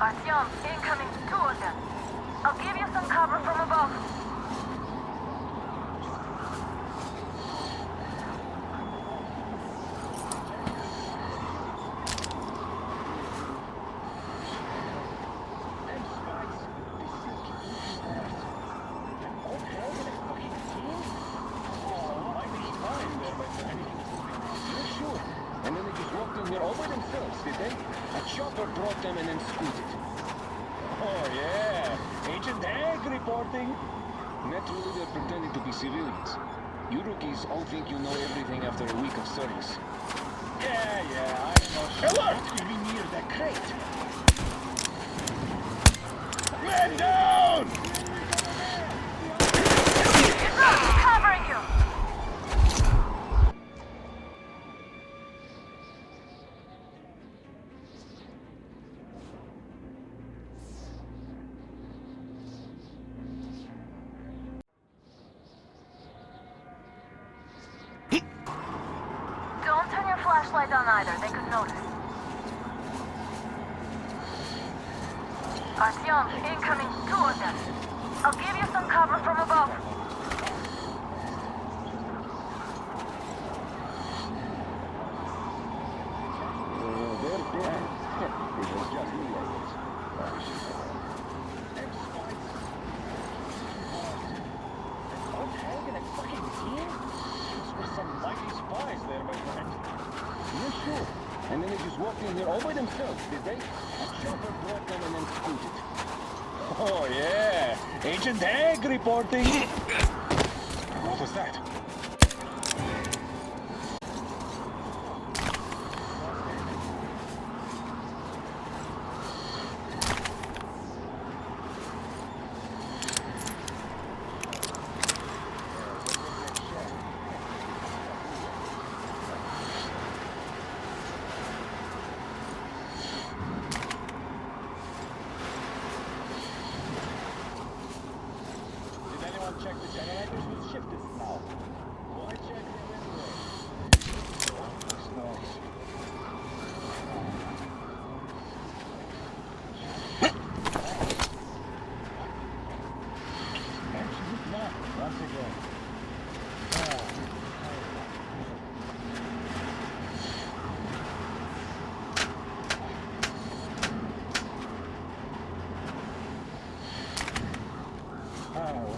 Artyom, incoming, two of them. I'll give you some cover from above. And then they just walked in here all by themselves, did they? A chopper brought them and then scooted. Oh, yeah. Agent Egg reporting. Naturally, they're pretending to be civilians. You rookies all think you know everything after a week of service. Yeah, I know. Alert! We're near the crate. Man down! Covering you! Don't turn your flashlight on either, they could notice. Artyom, incoming, two of them. I'll give you some cover from above. They're dead. It was just me, I guess. Some mighty spies there, my friend. Yeah, sure. And then they just walked in here all by themselves, did they? A chopper brought them and then scooted. Oh, yeah. Agent Egg reporting. What was that? Check the generators, we'll shift it now. Why check them anyway? Looks nice. Absolute luck, once again. Well.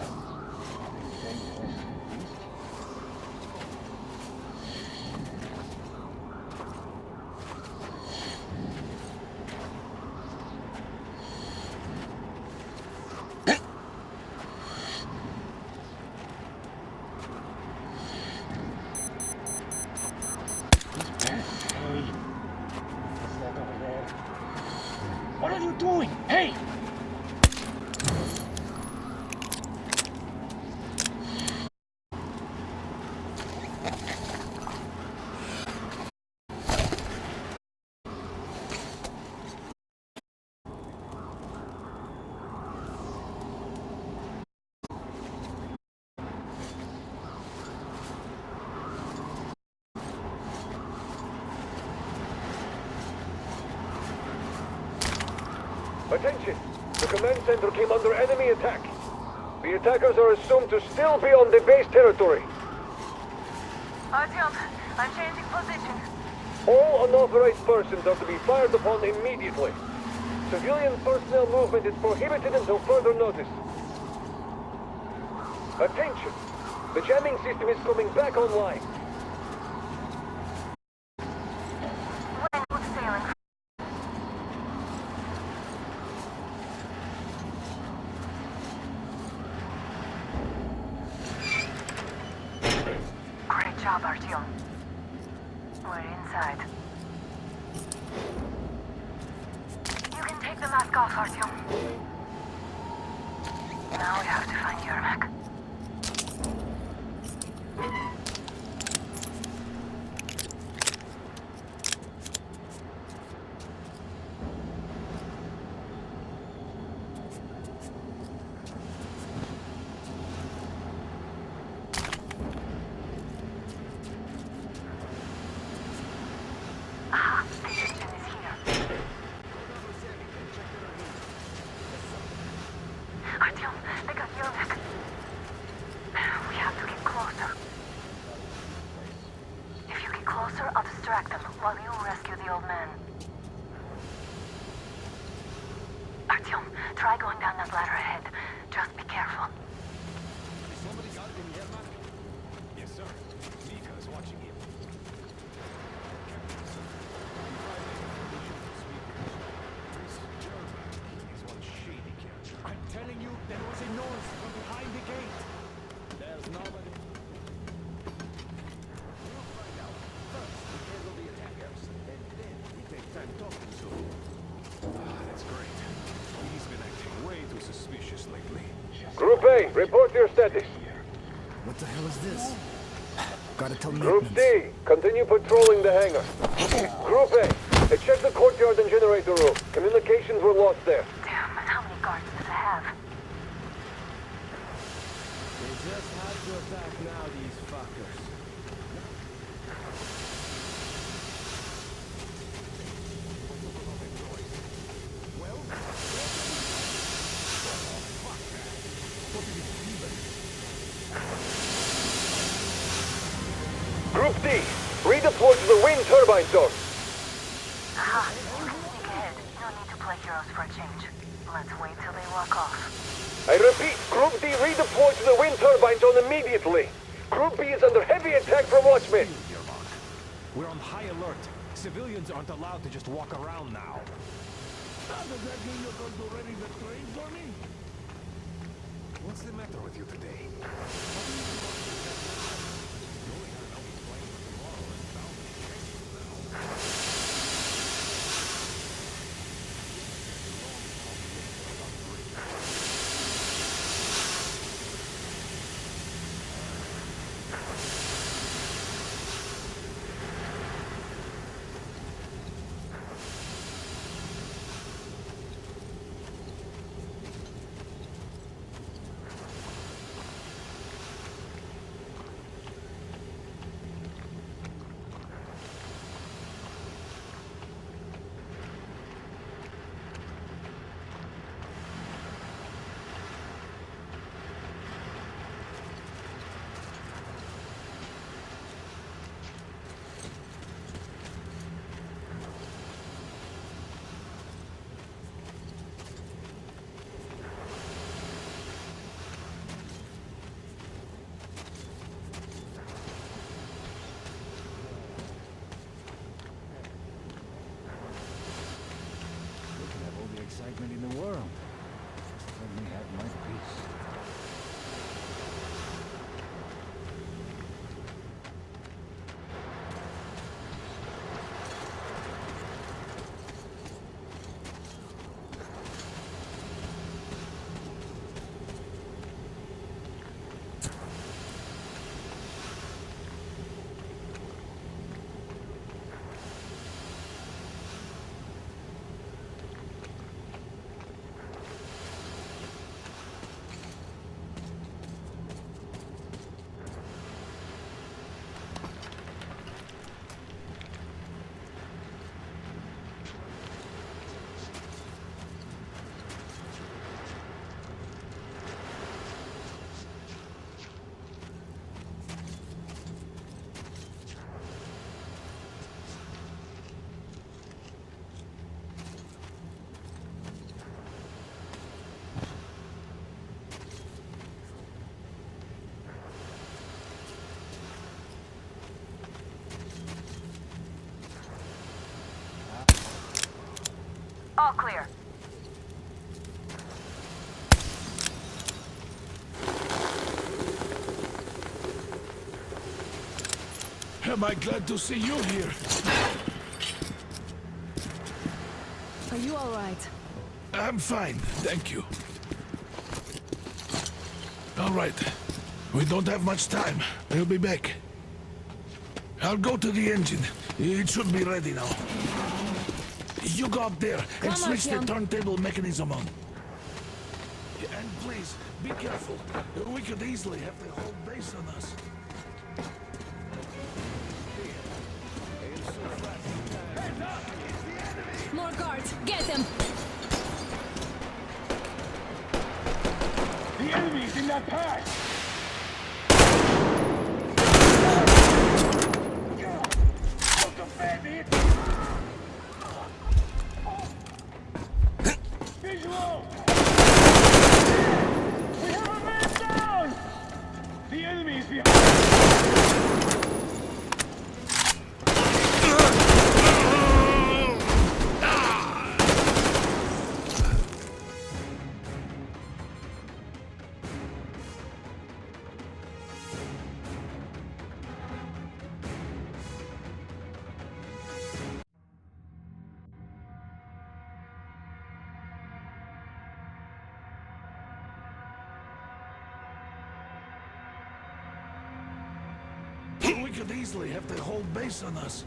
What are you doing? Hey! Attention! The command center came under enemy attack. The attackers are assumed to still be on the base territory. Artyom, I'm changing position. All unauthorized persons are to be fired upon immediately. Civilian personnel movement is prohibited until further notice. Attention! The jamming system is coming back online. When sailing. Great job, Artyom. We're inside. You can take the mask off, Artyom. Now we have to find Yermak. closer, I'll distract them while you rescue the old man. Artyom, try going down that ladder ahead. Just be careful. Somebody got him here, man? Yes, sir. Mika is watching him. I'm telling you, there was a noise from behind the gate. There's nobody. We'll find out. First, we handle the attackers, and then we take time talking to them. Ah, that's great. He's been acting way too suspicious lately. Group A, report your status. What the hell is this? Gotta tell me. Group D, continue patrolling the hangar. Group A, check the courtyard and generator room. Communications were lost there. Damn, how many guards does it have? They just had to attack now, these fuckers. Group D, redeploy to the wind turbine zone. Aha, you can sneak ahead. No need to play heroes for a change. Let's wait till they walk off. I repeat, Group D redeploy to the wind turbine zone immediately. Group B is under heavy attack from Watchmen. We're on high alert. Civilians aren't allowed to just walk around now. Does that mean you're going to ready the train for me? What's the matter with you today? Excitement in the world. Let me have my peace. All clear. Am I glad to see you here? Are you all right? I'm fine, thank you. All right. We don't have much time. We'll be back. I'll go to the engine. It should be ready now. You go up there and Come on, switch the Artyom. turntable mechanism on. And please, be careful. We could easily have the whole base on us. More guards! Get them! The enemy's in that pass! We could easily have the whole base on us.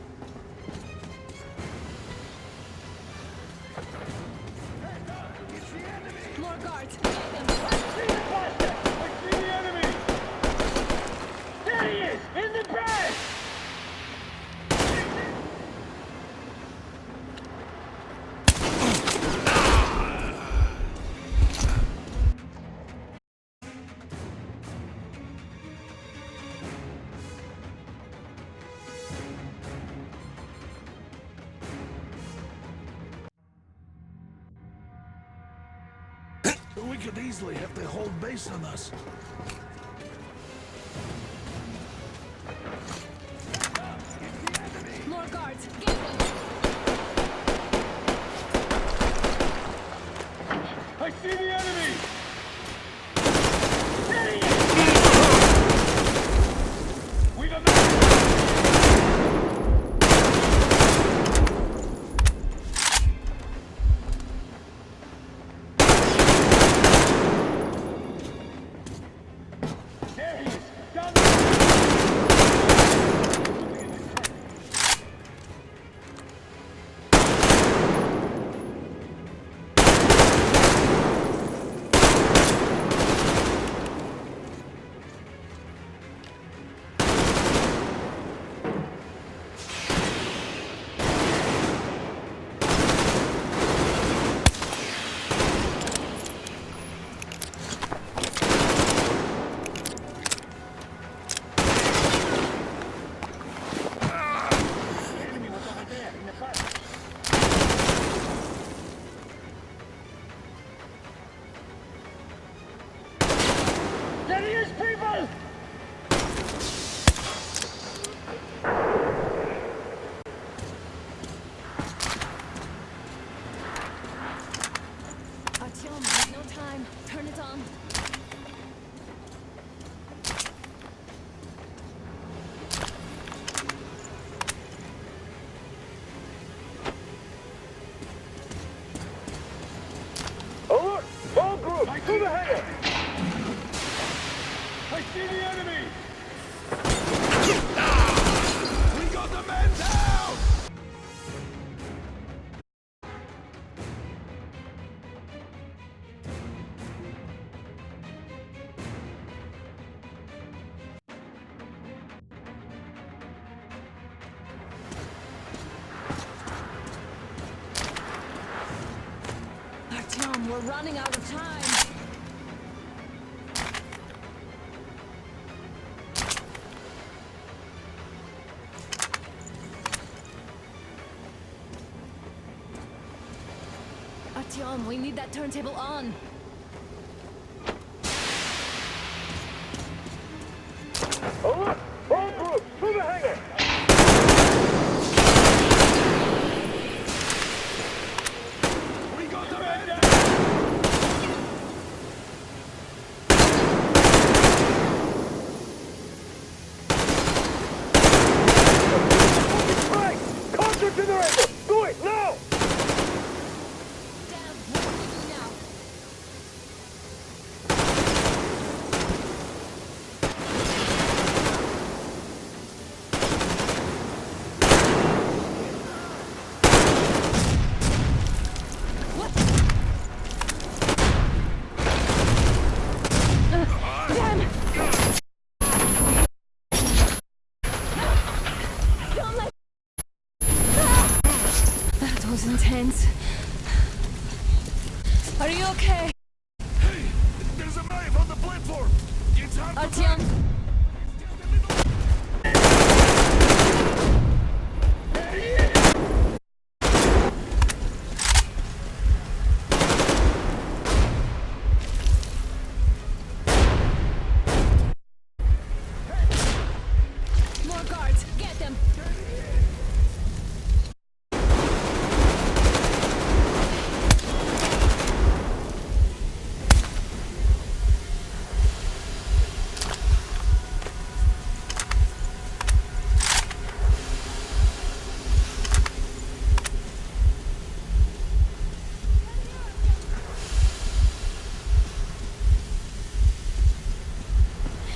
More guards! Get them! I see the enemy! There he is! In the back! We could easily have the whole base on us. More guards! Get them! I see the enemy! There he is! We got the... There he is! Down the... enemy was over there in the park. There he is, people! Artyom, there's no time. Turn it on. Alert! All groups, to the hangar! I see the enemy! We got the men down! Artyom, we're running out of time. Artyom, we need that turntable on. Alert! All groups, to the hangar! We got the men down! Right! Contact generator! Do it, now! Damn, what do we do now? What? Damn! Don't let... That was intense. Are you okay? Hey, there's a knife on the platform! It's hard to Artyom? More guards! Get them!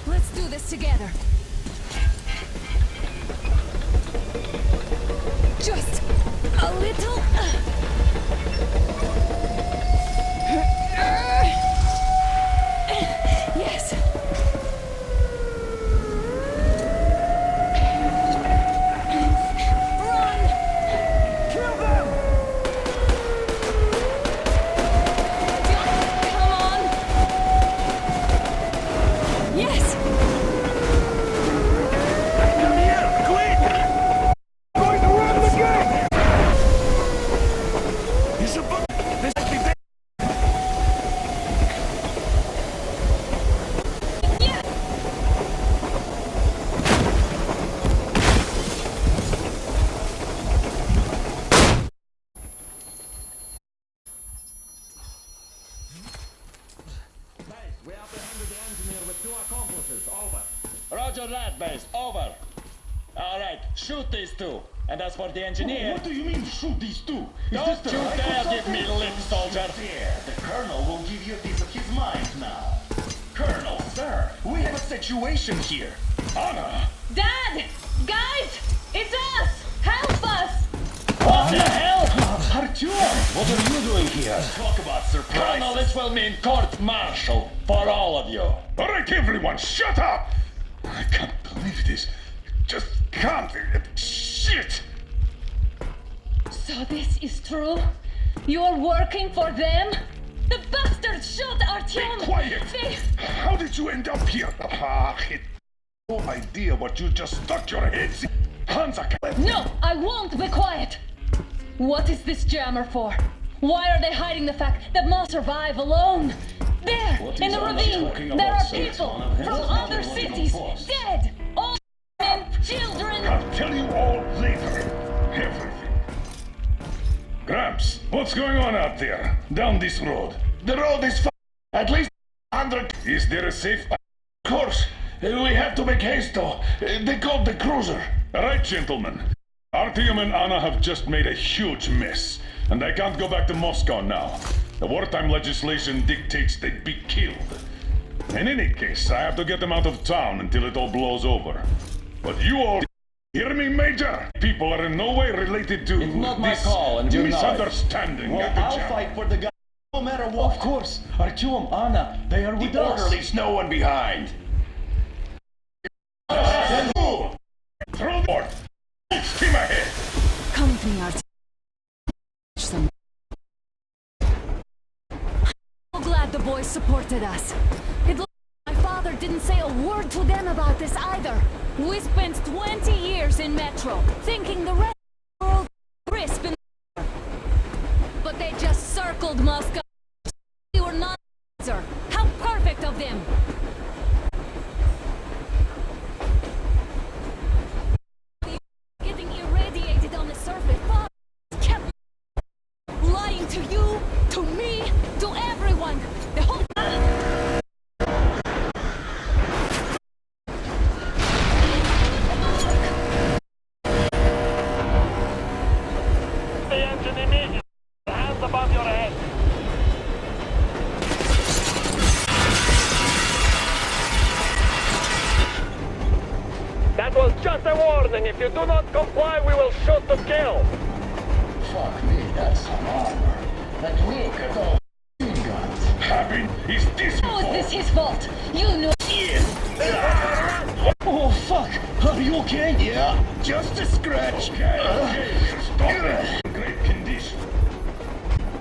Let's do this together. Just a little. Yes. Run! Kill them! Come on! Yes! Come here, quick! Going to run the gate! You should put this at the deck. Yeah! We apprehended the engineer with 2 accomplices. Over. Roger that, base. Over. All right, shoot these 2. And as for the engineer... What do you mean, shoot these 2? Is Don't this the you right dare or give me something? lip, soldier! There, the Colonel will give you a piece of his mind now. Colonel, sir, we have a situation here. Anna! Dad! Guys! It's us! Help us! What the hell? Artyom! What are you doing here? Talk about surprise. Colonel, this will mean court-martial for all of you. All right, everyone, shut up! I can't believe this. Just can't. Shit! So this is true? You're working for them? The bastards shot Artyom! Quiet! They... How did you end up here? It no idea what you just stuck your heads in. Hansa left. No, I won't be quiet! What is this jammer for? Why are they hiding the fact that must survive alone? There, What in is the Anna ravine, talking there about, are sir? people It's from one of other his cities, posts. dead! All men, children! I'll tell you all later. Everything. Gramps, what's going on out there? Down this road. The road is at least 100. Is there a safe? Of course. We have to make haste though. They called the cruiser. All right, gentlemen. Artyom and Anna have just made a huge mess. And they can't go back to Moscow now. The wartime legislation dictates they'd be killed. In any case, I have to get them out of town until it all blows over. But you all hear me, Major? People are in no way related to It's not my this call, and you know it. misunderstanding. Well, at the I'll jam. fight for the guy no matter what. Of course. Artyom, Anna, they are with The us. order leaves no one behind. Then move! Through the board! Steam ahead! Come with me, Artyom. So glad the boys supported us. It looks like my father didn't say a word to them about this either. We spent 20 years in Metro, thinking the rest of the world was crisp and but they just circled Moscow. We were not sir. How perfect of them! Getting irradiated on the surface. Father kept lying to you, to me, to everyone. The whole The engine immediately. Hands above your head. That was just a warning. If you do not comply, we will shoot to kill. Fuck me, that's some armor. And look at all machine guns. Happy? Is this your how is fault? this his fault? You know. Oh, fuck. Are you okay? Yeah, just a scratch. Okay, stop that. In great condition.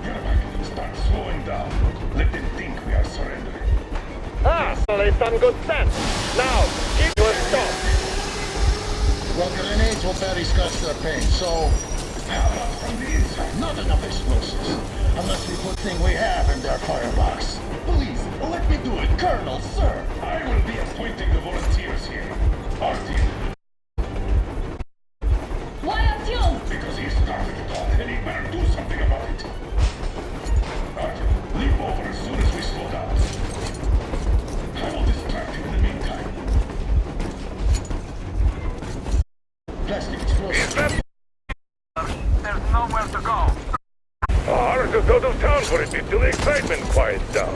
Yermak, start slowing down. Let them think we are surrendering. Certainly some good sense. Now, keep your stop. Well, grenades will bury scratch their paint, so How about from the inside? not enough explosives. Unless we put thing we have in their firebox. Please, let me do it, Colonel, sir. I will be appointing the volunteers here. Artyom, Why Artyom? because he started it all, and he better do something about it. Artyom, leap over as soon as we slow down. I will distract you in the meantime. Plastic explosive. There's nowhere to go. I'll just go to town for it until the excitement quiets down.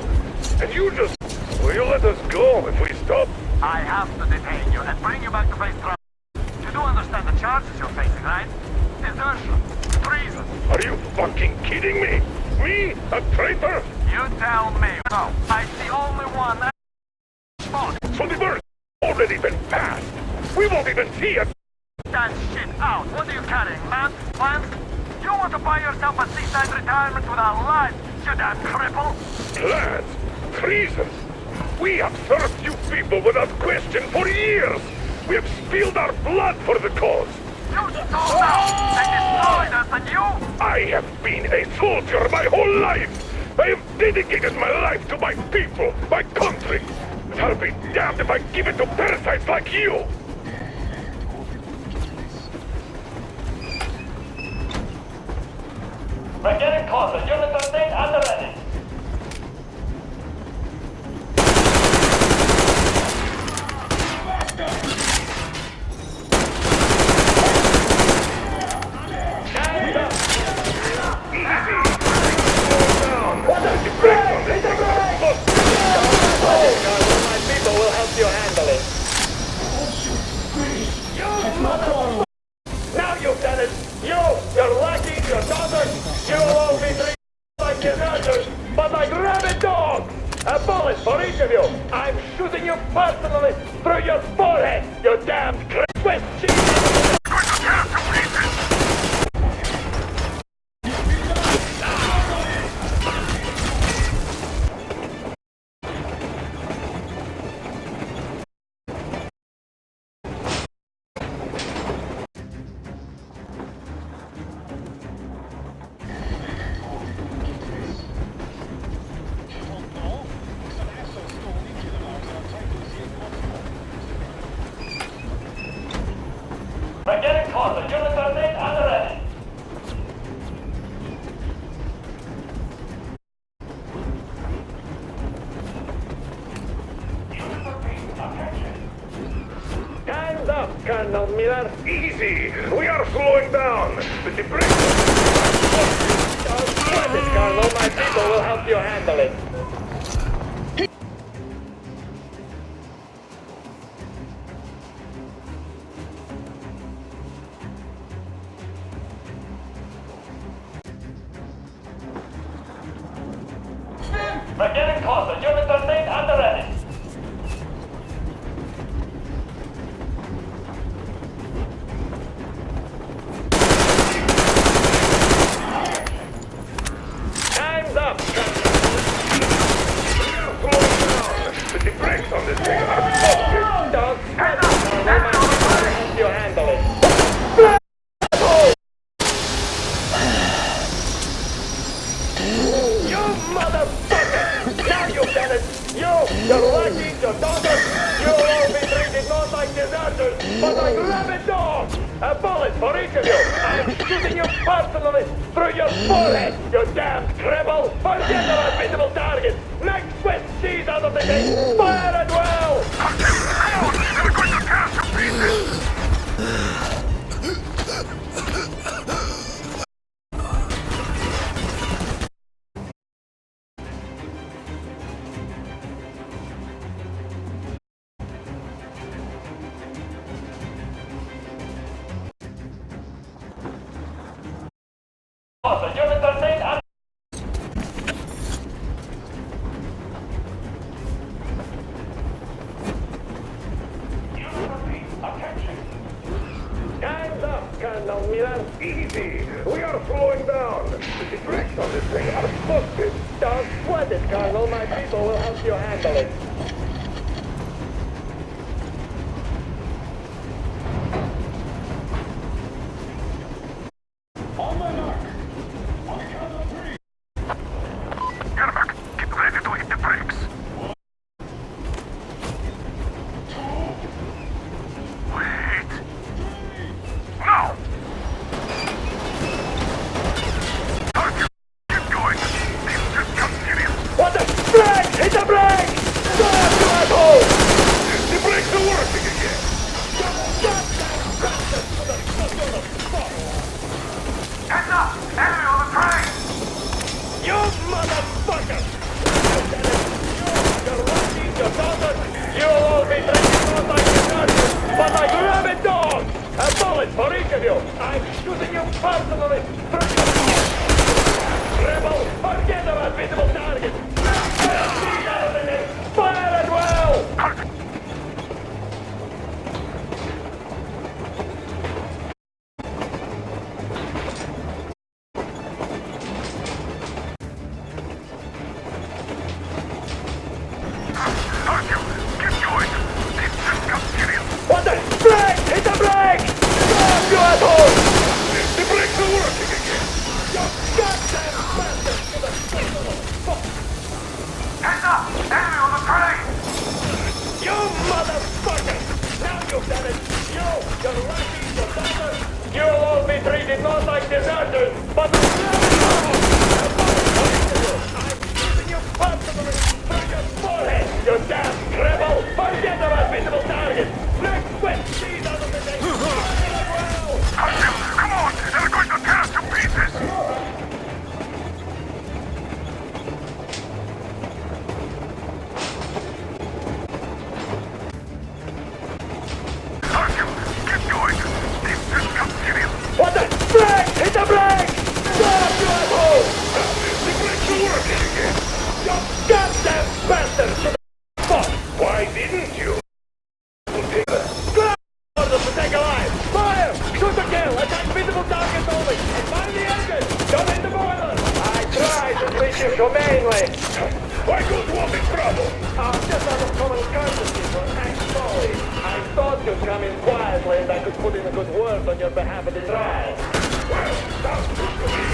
And you just... Will you let us go if we stop? I have to detain you and bring you back to face trial. You do understand the charges you're facing, right? Desertion. Treason. Are you fucking kidding me? Me? A traitor? You tell me. No, I'm the only one that... So the bird's already been passed. We won't even see it. That shit out. What are you carrying, man? Plans? You want to buy yourself a seaside retirement without life, you damn cripple? Plans? Treason? We have served you people without question for years. We have spilled our blood for the cause. You stole us! They destroyed us, and you? I have been a soldier my whole life. I have dedicated my life to my people, my country. But I'll be damned if I give it to parasites like you. We're getting closer. Unit 13 under ready. Now you've done it! You, your lackey, your daughter, you will all be treated like deserters, but like rabid dogs! A bullet for each of you! I'm shooting you personally through your forehead, you damned Swiss cheese! We're getting closer. Unit 13 under ready. Time's up, Colonel Miller. Easy. We are slowing down. But the brakes... Don't sweat it, Colonel. My people will help you handle it. We're getting closer. Unit 13 under ready. Time's up, but the brakes on this thing are busted. Don't sweat it, Colonel. My people will help you handle it. You motherfucker! Now you've done it! You, your lackeys, your daughters, you'll all be treated not like deserters, but like rabid dogs! A bullet for each of you! I'm shooting you personally through your forehead, you damned cripple! Forget about visible targets! Make Swiss cheese out of the thing! Fire it well! You're going to pass the Unit 13 under... Time's up, Colonel Miller. Easy. We are slowing down. The brakes on this thing are busted. Don't sweat it, Colonel. My people will help you handle it. On my mark. On the count of 3. Yermak, get ready to hit the brakes. 2. Wait. No! Keep going. Things just got serious. What the... Brake! Hit the brake! think of you. I'm shooting you personally. Rebel, forget about visible targets. Fire at will! What the? Brake! Hit the brake! Stop, you asshole! The brakes are working again! You goddamn bastard! Hands up! Enemy on the train! You motherfucker! Now you've done it! You're lucky, you're deserters! You'll all be treated not like deserters, but I'm shooting you personally through your forehead! You damn rebel! Forget about visible targets! Next wet seas out of the day! Come on! They're going to tear us to pieces! Get going! They've just come to you! What the? Brake! Hit the brake! Stop, you asshole! The brakes are working again! You goddamn bastard! Fuck! Why didn't you? Orders to take a line! Fire! Shoot to kill! Attack visible targets only! And find the engine! Don't hit the boiler! I tried to treat you humanely! Why go to all this trouble? Just out of common courtesy for act slowly. I thought you'd come in quietly and I could put in a good word on your behalf at the trial. Well, sounds good to me.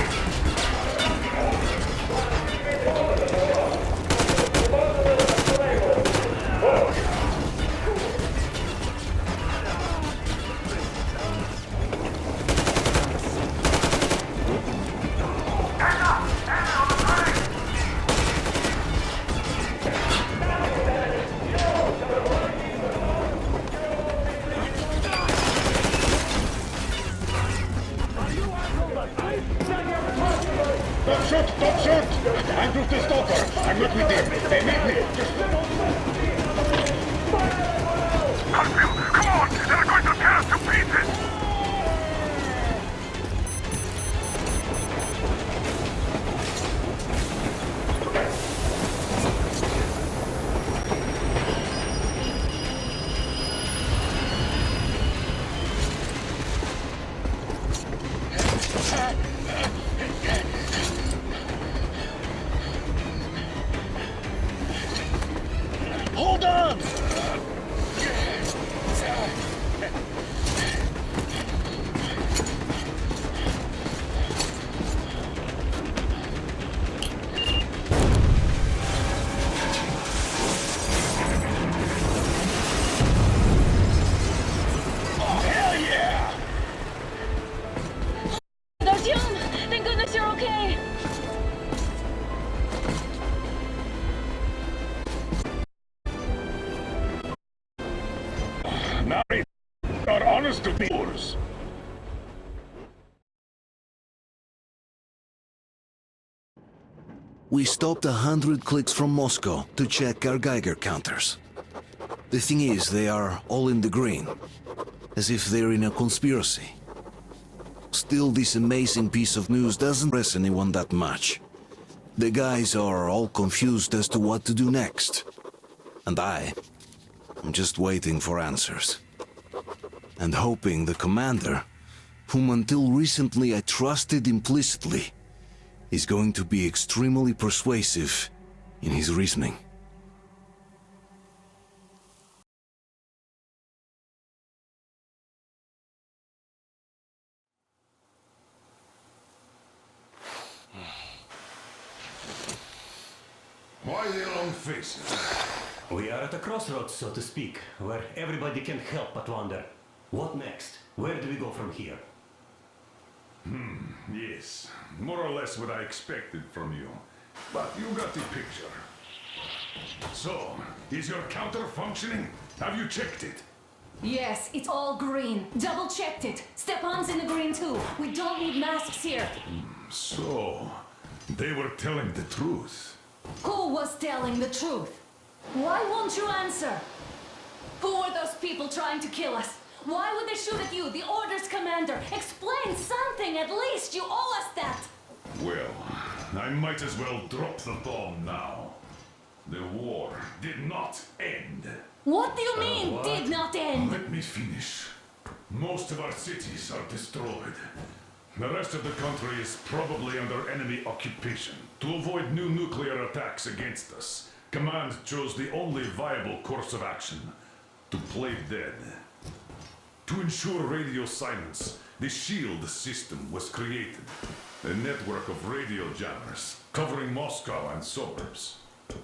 Don't shoot! Don't shoot! I'm Bruce the Stalker. I'm not with them. They made me. Come on! They're going to tear us to pieces! Hold on! Artyom! Thank goodness you're okay! Now are honest to be yours. We stopped 100 clicks from Moscow to check our Geiger counters. The thing is, they are all in the green, as if they're in a conspiracy. Still, this amazing piece of news doesn't impress anyone that much. The guys are all confused as to what to do next. And I'm just waiting for answers. And hoping the commander, whom until recently I trusted implicitly, is going to be extremely persuasive in his reasoning. Why the long faces? We are at a crossroads, so to speak, where everybody can help but wonder. What next? Where do we go from here? Yes, more or less what I expected from you. But you got the picture. So, is your counter functioning? Have you checked it? Yes, it's all green. Double checked it. Stepan's in the green too. We don't need masks here. So, they were telling the truth. Who was telling the truth? Why won't you answer? Who were those people trying to kill us? Why would they shoot at you, the Order's commander? Explain something, at least. You owe us that. Well, I might as well drop the bomb now. The war did not end. What do you mean, did not end? Let me finish. Most of our cities are destroyed. The rest of the country is probably under enemy occupation. To avoid new nuclear attacks against us, Command chose the only viable course of action: to play dead. To ensure radio silence, the SHIELD system was created. A network of radio jammers covering Moscow and suburbs.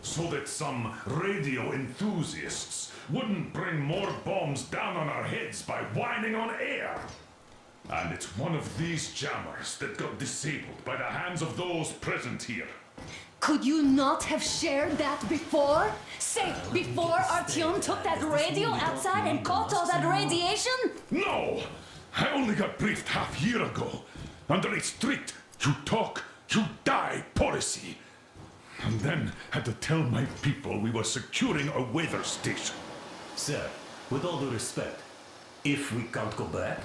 So that some radio enthusiasts wouldn't bring more bombs down on our heads by whining on air. And it's one of these jammers that got disabled by the hands of those present here. Could you not have shared that before? Say, before Artyom took that radio outside and caught all that radiation? No! I only got briefed half year ago, under a strict you talk, you die policy. And then had to tell my people we were securing a weather station. Sir, with all due respect, if we can't go back,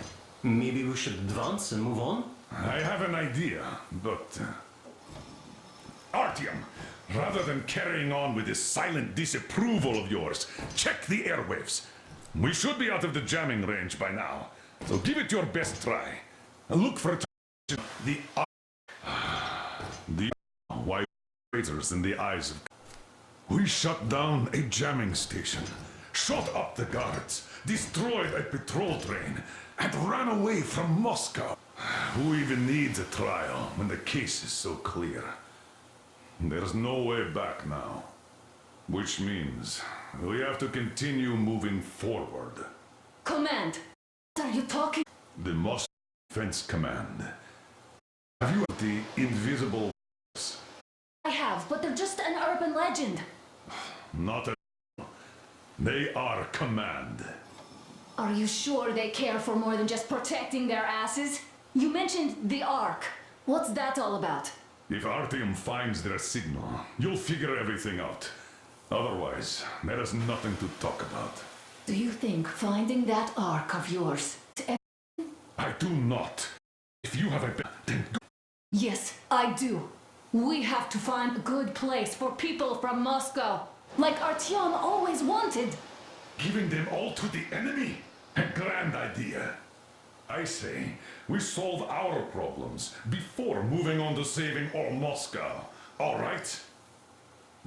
maybe we should advance and move on? I have an idea, but... Artyom, rather than carrying on with this silent disapproval of yours, check the airwaves. We should be out of the jamming range by now, so give it your best try. And look for the white razors in the eyes of... We shut down a jamming station, shot up the guards, destroyed a patrol train, and ran away from Moscow. Who even needs a trial when the case is so clear? There's no way back now. Which means we have to continue moving forward. Command, what are you talking? The Moscow Defense Command. Have you heard the invisible... I have, but they're just an urban legend. Not at all. They are command. Are you sure they care for more than just protecting their asses? You mentioned the Ark. What's that all about? If Artyom finds their signal, you'll figure everything out. Otherwise, there is nothing to talk about. Do you think finding that Ark of yours... I do not. If you have a... then do... Yes, I do. We have to find a good place for people from Moscow, like Artyom always wanted. Giving them all to the enemy? A grand idea. I say, we solve our problems before moving on to saving all Moscow. All right?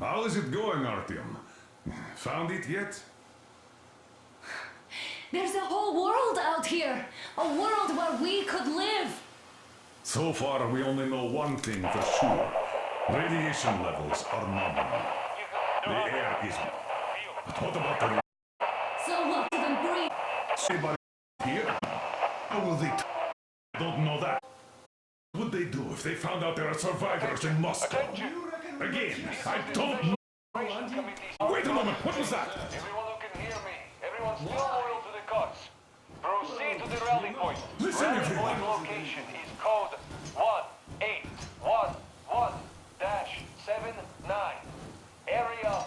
How is it going, Artyom? Found it yet? There's a whole world out here. A world where we could live. So far, we only know one thing for sure. Radiation levels are nominal. The air isn't. But what about the... So what even breathe? Anybody here? How will they... I don't know that. What would they do if they found out there are survivors in Moscow? Again, I don't know. Wait a moment, what was that? Everyone who can hear me, everyone's still loyal to the cause. Proceed to the rally point. Listen, Rally everyone. point location is code 1811-79. Area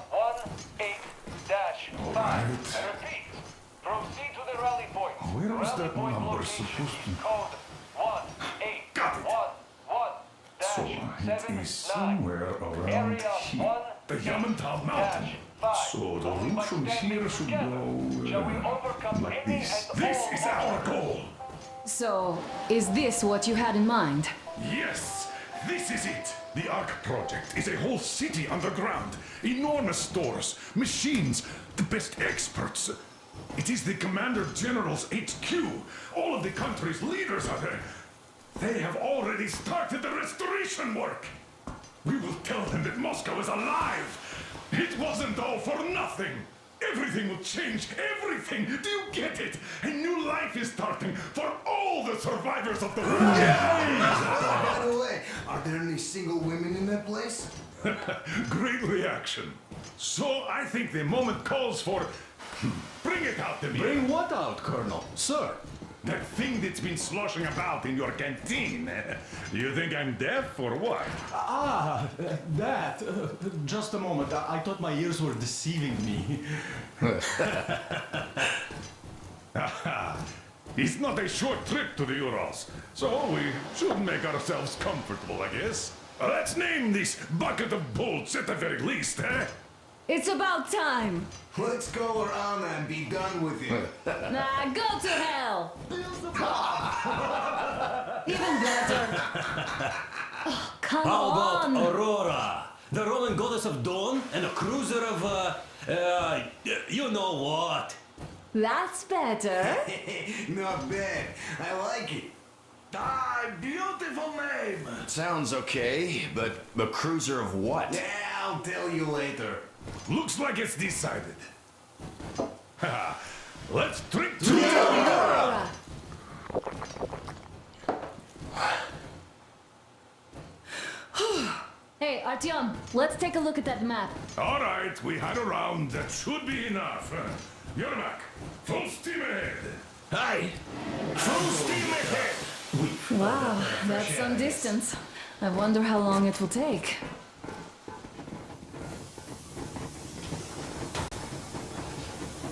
18-5. I repeat, proceed to the rally point. Where was Rally that point number location supposed to... is code Got it. 1811-79. So it is somewhere around Area here. The Yamantau Mountain. So the route from here should go like this. This is our goal. So, is this what you had in mind? Yes, this is it. The Ark Project is a whole city underground. Enormous stores, machines, the best experts. It is the Commander General's HQ. All of the country's leaders are there. They have already started the restoration work. We will tell them that Moscow is alive. It wasn't all for nothing. Everything will change, everything. Do you get it? A new life is starting for all the survivors of the war. By the way, are there any single women in that place? Great reaction. So I think the moment calls for... Bring it out to me. Bring what out, Colonel? Sir? That thing that's been sloshing about in your canteen. You think I'm deaf or what? That. Just a moment. I thought my ears were deceiving me. It's not a short trip to the Urals, so we should make ourselves comfortable, I guess. Let's name this bucket of bolts at the very least, eh? It's about time. Let's go around and be done with it. Nah, go to hell. Even better. Oh, come How on. about Aurora? The Roman goddess of dawn and a cruiser of, you know what? That's better. Not bad. I like it. Ah, beautiful name. Sounds okay, but the cruiser of what? Yeah, I'll tell you later. Looks like it's decided. Let's drink to Aurora! Hey, Artyom, let's take a look at that map. All right, we had a round. That should be enough. Yermak, full steam ahead. Aye. Full steam ahead. Wow, that's some distance. I wonder how long it will take.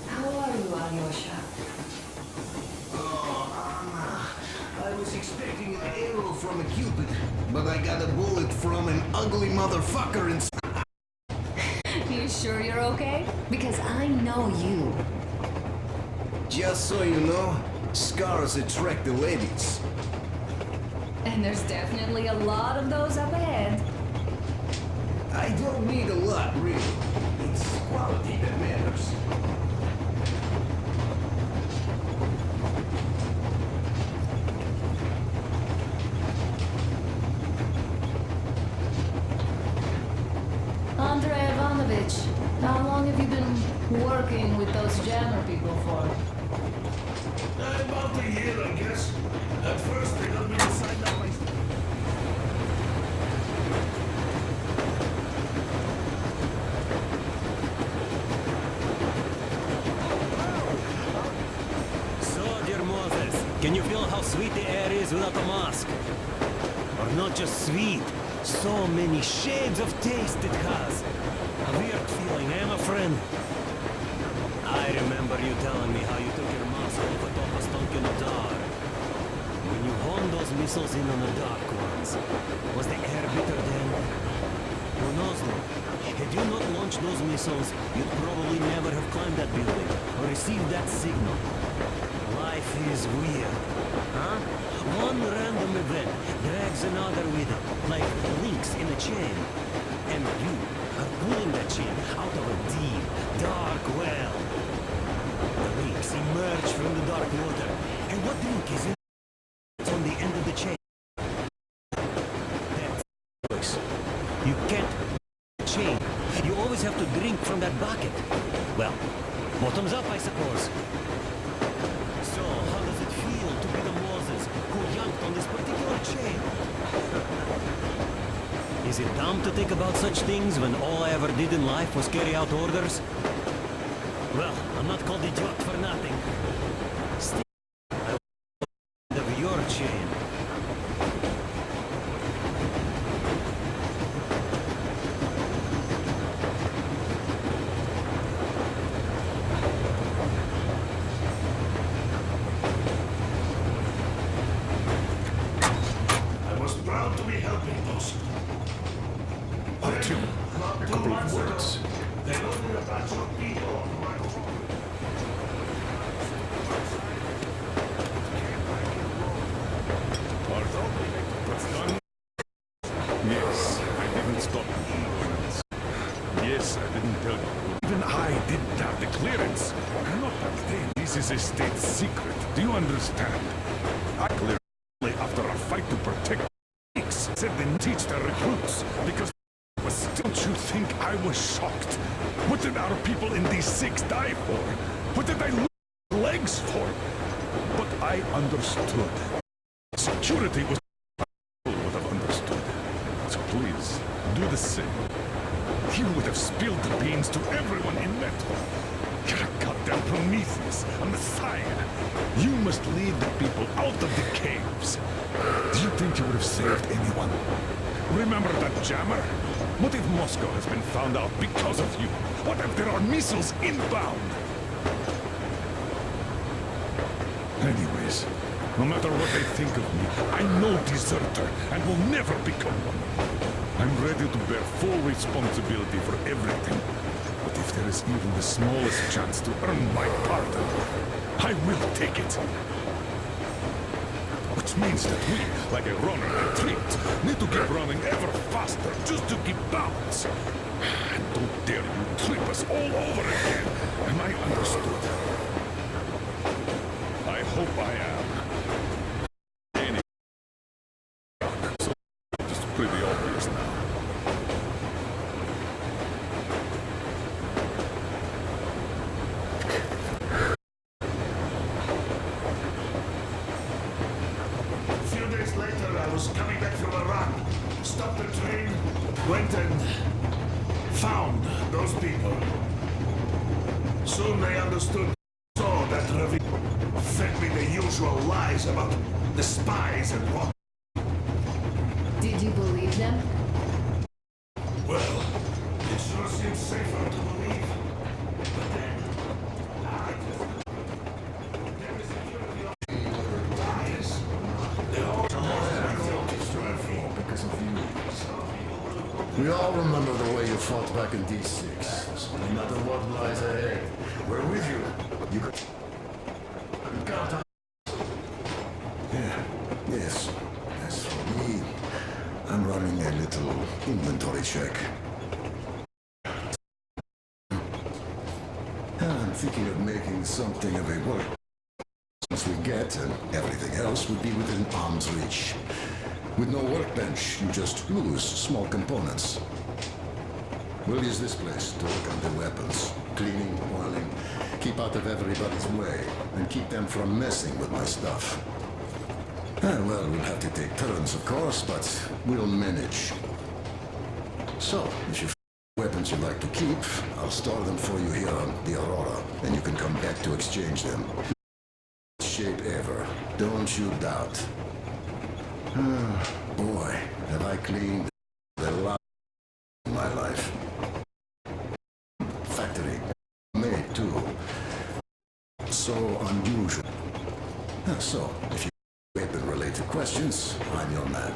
How are you, Alyosha? Oh, Anna. I was expecting an arrow from a Cupid, but I got a bullet from an ugly motherfucker inside. You sure you're okay? Because I know you. Just so you know, scars attract the ladies. And there's definitely a lot of those up ahead. I don't need a lot, really. It's quality that matters. Andrei Ivanovich, how long have you been working with those jammer people for? About a year, I guess. At first, they got me to sign up my... So, dear Moses, can you feel how sweet the air is without a mask? Or not just sweet, so many shades of taste it has. A weird feeling, eh, my friend? I remember you telling me how you took your mask off atop a Stonkin Dar. When you honed those missiles in on the dark ones, was the air bitter then? Who knows though? Had you not launched those missiles, you'd probably never have climbed that building or received that signal. Life is weird, huh? One random event drags another with it, like links in a chain. And you are pulling that chain out of a deep, dark well. The links emerge from the dark water. And what link is it? It's on the end of the chain. That's choice. You can't chain. You always have to drink from that bucket. Well, bottoms up, I suppose. So, how does it feel to be the Moses who yanked on this particular chain? Is it dumb to think about such things when all I ever did in life was carry out orders? Well, I'm not called idiot for nothing. Still, I want of your chain. I was proud to be helping those. Artyom, a couple of words. They loaded a batch of people on my Artyom, what's done? Yes, I didn't stop anyone else. Yes, I didn't tell you. Even I didn't have the clearance. Not back then. This is a state secret. Do you understand? I cleared only after a fight to protect pigs. Said they teach their recruits because don't you think I was shocked? What did our people in D6 die for? What did I lose legs for? But I understood. Security was would have understood. So please, do the same. You would have spilled the beans to everyone in Metro. You're a goddamn Prometheus, a messiah. You must lead the people out of the caves. Do you think you would have saved anyone? Remember that jammer? What if Moscow has been found out because of you? What if there are missiles inbound? Anyways, no matter what they think of me, I'm no deserter and will never become one. I'm ready to bear full responsibility for everything. But if there is even the smallest chance to earn my pardon, I will take it. Which means that we, like a runner retreat, need to keep running ever faster just to keep balance. And don't dare you trip us all over again. Am I understood? I hope I am. Any so it's pretty obvious now. A few days later, I was coming back from a run. Stopped the train, went and found those people. Soon they understood. Saw that Ravi fed me the usual lies about the spies and what. Did you believe them? Well, it sure seems safer to believe. But then, I just... There is security of dies. They all Because of you. We all remember the way you fought back in D6. So no matter what lies ahead, we're with you. You can count on. Yeah. Yes. As for me, I'm running a little inventory check. I'm thinking of making something of a work. Once we get, and everything else would be within arm's reach. With no workbench, you just lose small components. We'll use this place to work on the weapons. Cleaning, oiling, keep out of everybody's way, and keep them from messing with my stuff. Well, we'll have to take turns, of course, but we'll manage. So, if you have weapons you'd like to keep, I'll store them for you here on the Aurora, and you can come back to exchange them. Shape ever. Don't you doubt. Boy, have I cleaned a lot in my life. Factory. Made, too. So unusual. So, if you have weapon-related questions, I'm your man.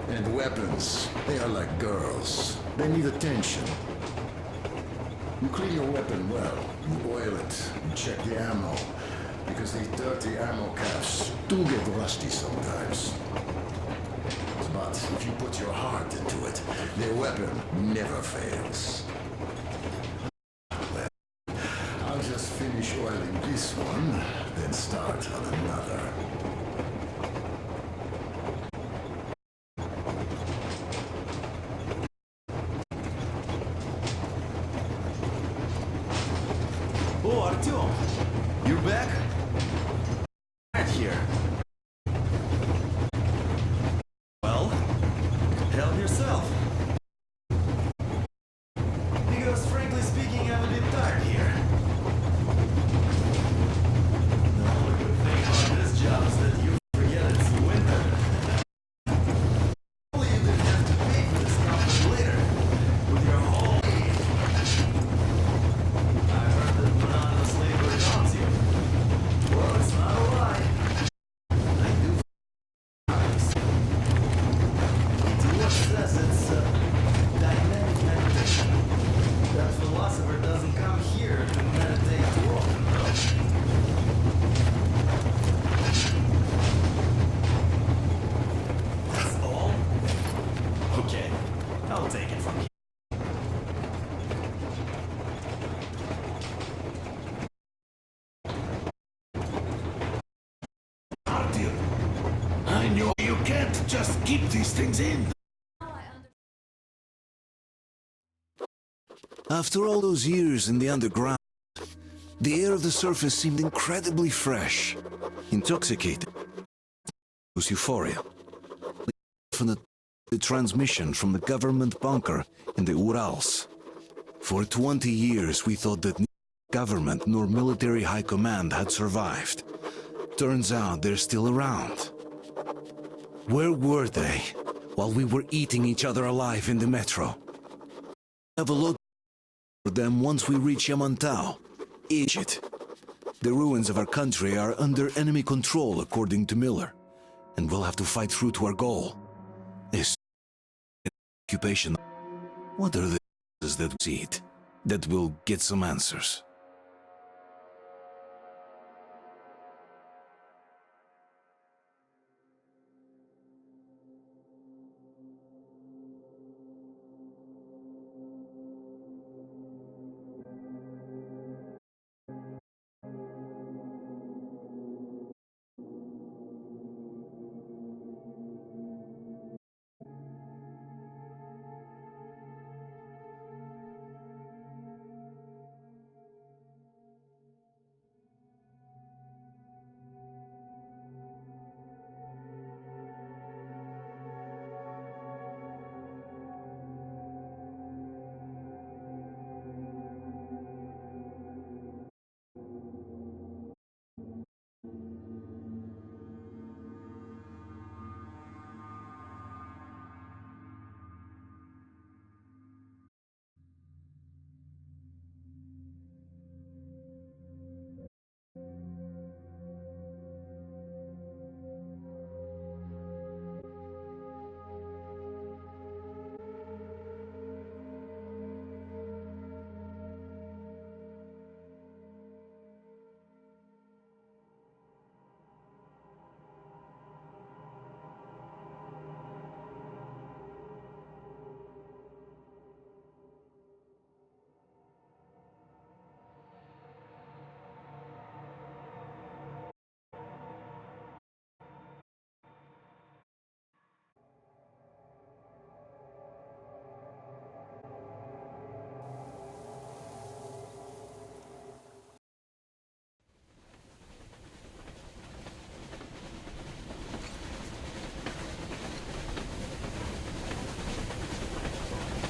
And weapons, they are like girls. They need attention. You clean your weapon well. You oil it. You check the ammo. Because these dirty ammo caps do get rusty sometimes. But if you put your heart into it, the weapon never fails. Well, I'll just finish oiling this one, then start on another. Oh, Artyom! You're back? Right here. Well, help yourself. Because frankly speaking, I'm a bit tired here. The only good thing about this job is that you forget it's winter. Only you didn't have to pay for this company later. With your whole... I heard that monotonous labor haunts you. Well, it's not a lie. I do. What says it's dynamic meditation. That philosopher doesn't come here to meditate too often, though. That's all? Okay, I'll take it from here. Artyom, I know you can't just keep these things in. After all those years in the underground, the air of the surface seemed incredibly fresh, intoxicating. It was euphoria. The transmission from the government bunker in the Urals. For 20 years we thought that neither government nor military high command had survived. Turns out they're still around. Where were they while we were eating each other alive in the metro? Have a look for them once we reach Yamantau, Egypt. The ruins of our country are under enemy control, according to Miller. And we'll have to fight through to our goal. This occupation. What are the that see it? That will get some answers.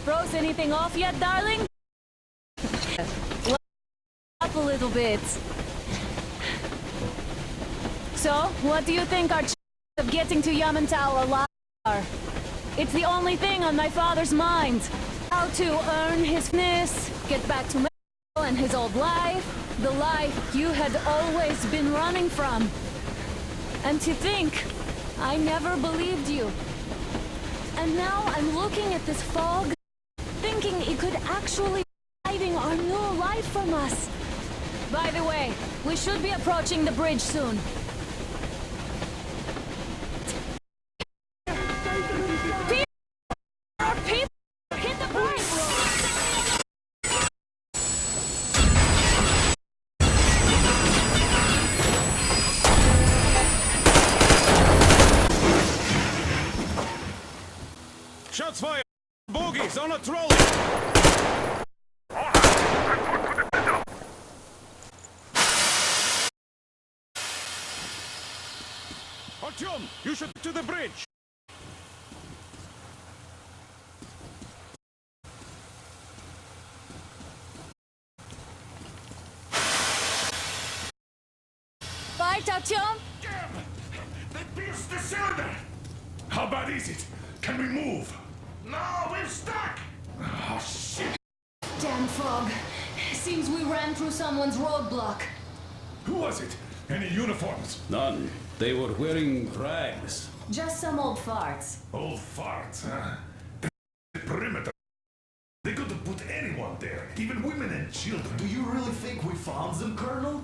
Froze anything off yet, darling? Well, up a little bit. So, what do you think our chances of getting to Yamantau alive are? It's the only thing on my father's mind. How to earn his fitness, get back to Mexico and his old life. The life you had always been running from. And to think, I never believed you. And now I'm looking at this fog, thinking it could actually be hiding our new life from us. By the way, we should be approaching the bridge soon. People! Hit the brakes! Shots fired! Bogies on a trolley! Artyom, you should to the bridge! Fight, Artyom! They pierced the cylinder! How bad is it? Can we move? No, we're stuck! Oh, shit! Damn fog. Seems we ran through someone's roadblock. Who was it? Any uniforms? None. They were wearing rags. Just some old farts. Old farts, huh? The perimeter. They could have put anyone there, even women and children. Do you really think we found them, Colonel?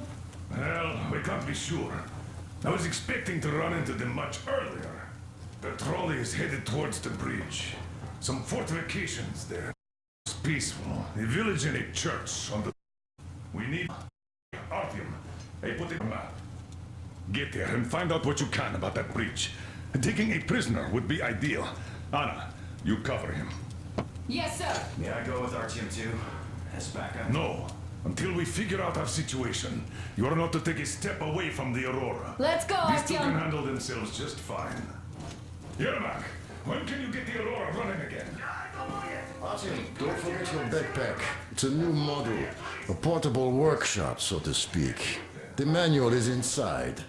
Well, we can't be sure. I was expecting to run into them much earlier. The trolley is headed towards the bridge. Some fortifications there. It's peaceful. A village and a church on the... We need... Artyom. I put it on a map. Get there and find out what you can about that bridge. Taking a prisoner would be ideal. Anna, you cover him. Yes, sir. May I go with Artyom too? As backup? No. Until we figure out our situation, you are not to take a step away from the Aurora. Let's go, These two can Artyom. handle themselves just fine. Yermak, when can you get the Aurora running again? Artyom, don't forget your backpack. It's a new model. A portable workshop, so to speak. The manual is inside.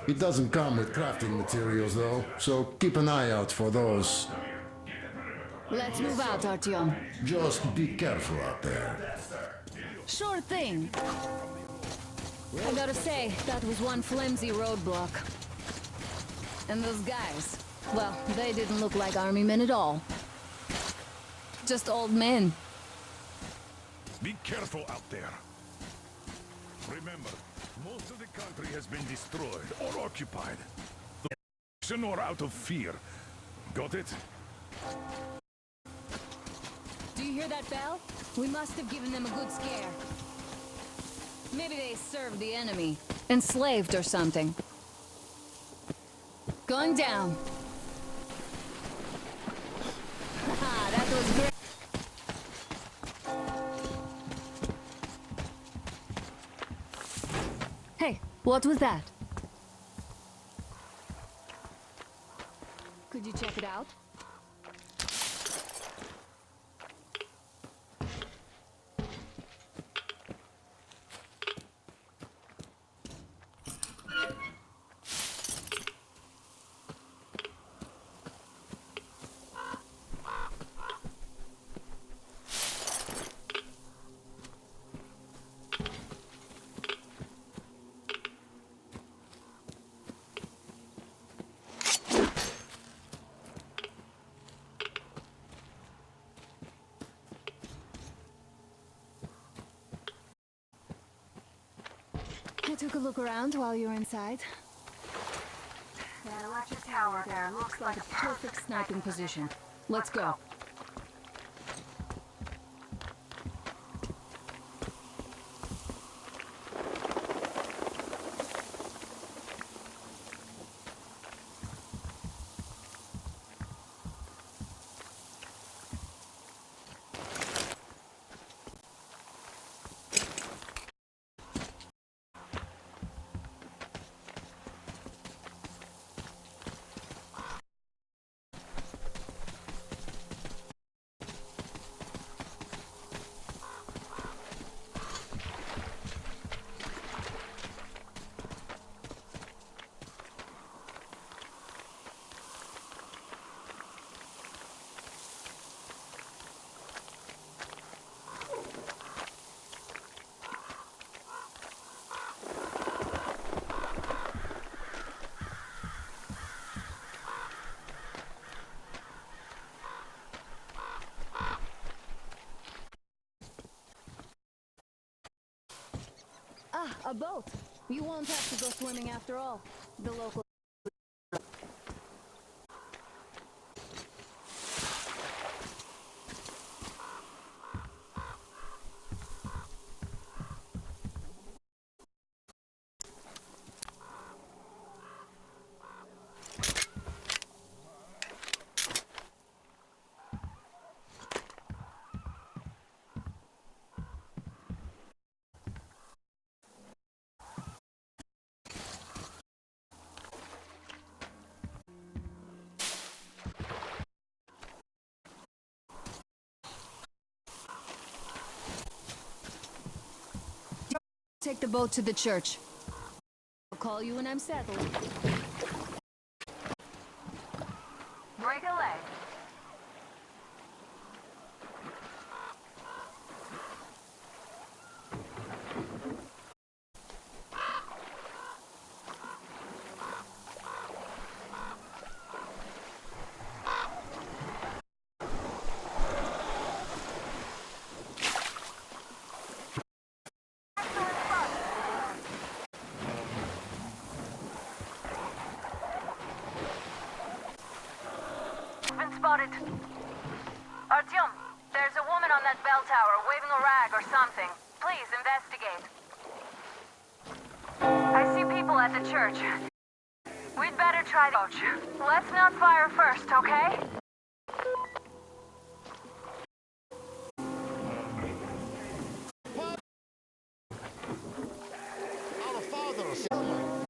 It doesn't come with crafting materials, though, so keep an eye out for those. Let's move out, Artyom. Just be careful out there. Sure thing. I gotta say, that was one flimsy roadblock. And those guys, well, they didn't look like army men at all. Just old men. Be careful out there. Remember, most of the country has been destroyed or occupied. The or out of fear. Got it? Do you hear that bell? We must have given them a good scare. Maybe they served the enemy. Enslaved or something. Going down. Haha, that was great. Hey, what was that? Could you check it out? I took a look around while you were inside. That electric tower there looks like a perfect sniping position. Let's go. Ah, a boat. You won't have to go swimming after all. The local... Take the boat to the church. I'll call you when I'm settled. Break a leg. Been spotted. Artyom, there's a woman on that bell tower waving a rag or something. Please investigate. I see people at the church. We'd better try to approach. Let's not fire first, okay? Our Father said,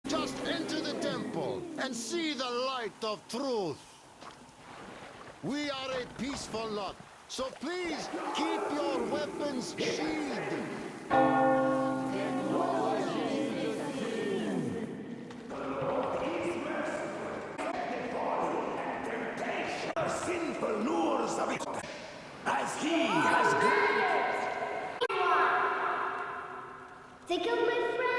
just enter the temple and see the light of truth. We are a peaceful lot, so please keep your weapons sheathed. Sinful lures of it, as he has They killed my friend!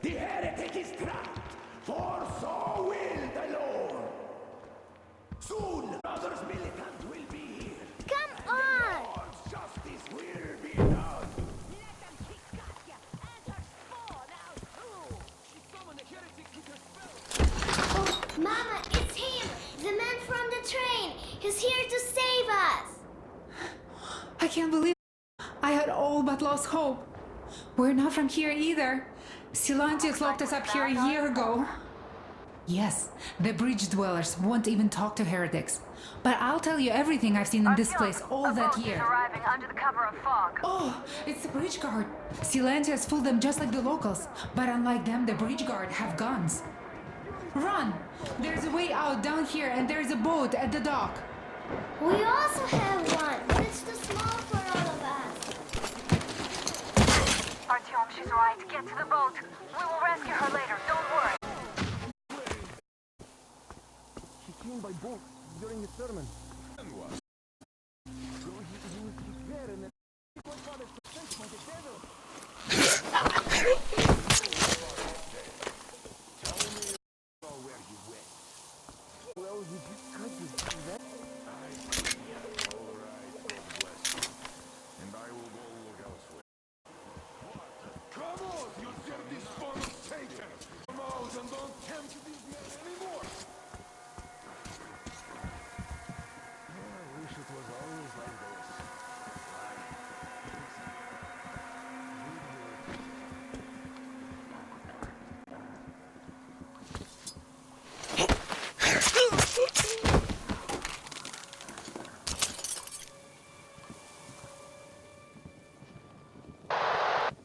The heretic is trapped, for so will the Lord. Soon, brothers militant will be here. Come on! Lord's justice will be done. Let them kick Katya and her spawn out too! She summoned a heretic to her spell! Oh, Mama, it's him! The man from the train! He's here to save us! I can't believe I had all but lost hope. We're not from here either. Silantius locked us up here a year ago. Yes, the bridge dwellers won't even talk to heretics. But I'll tell you everything I've seen in this place all that year. Arriving under the cover of fog. Oh, it's the bridge guard. Silantius fooled them just like the locals. But unlike them, the bridge guard have guns. Run! There's a way out down here and there's a boat at the dock. We also have one, but it's too small for all of us. Artyom, she's right. Get to the boat. We will rescue her later. Don't worry. She came by boat during the sermon.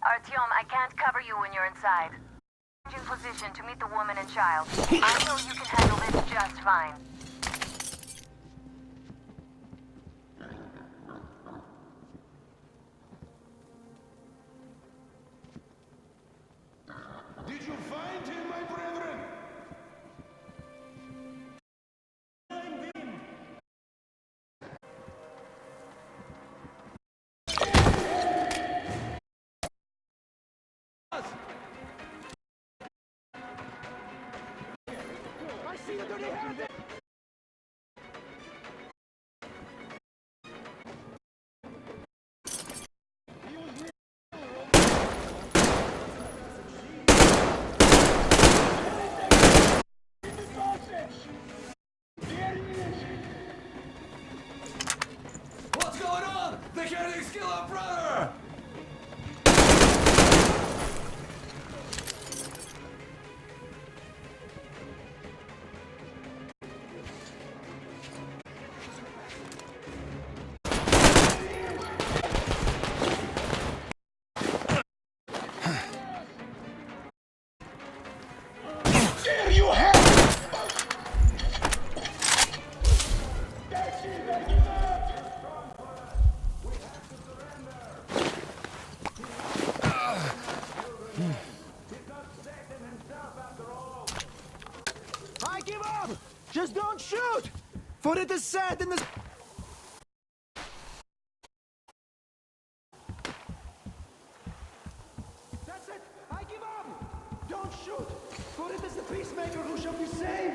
Artyom, I can't cover you when you're inside. In position to meet the woman and child. I know you can handle this just fine. Did you find him, my brethren? What's going on? The heretics kill our brother! There you have I give up! Just don't shoot! For it is said in the... That's it! I give up! Don't shoot! For it is the peacemaker who shall be saved!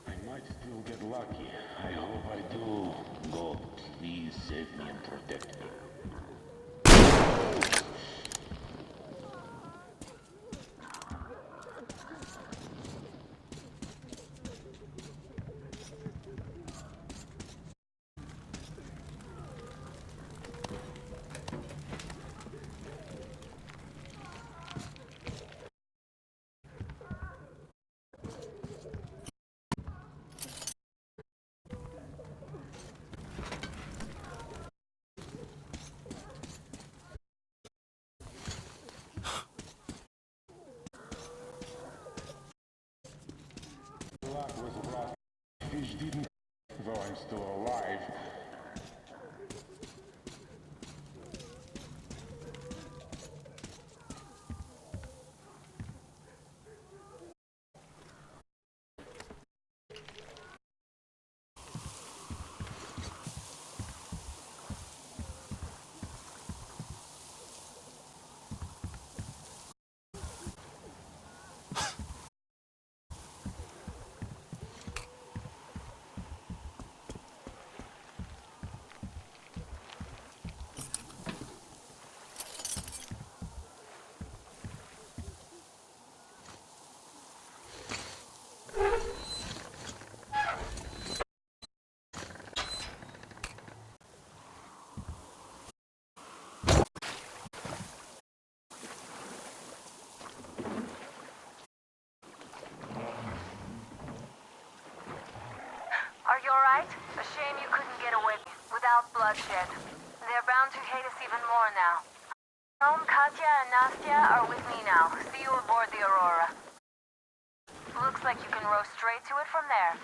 I might still get lucky. I hope I do. God, please save me and protect me. Luck was rough. Fish didn't, though I'm still alive. alright? A shame you couldn't get away without bloodshed. They're bound to hate us even more now. Katya and Nastya are with me now. See you aboard the Aurora. Looks like you can row straight to it from there.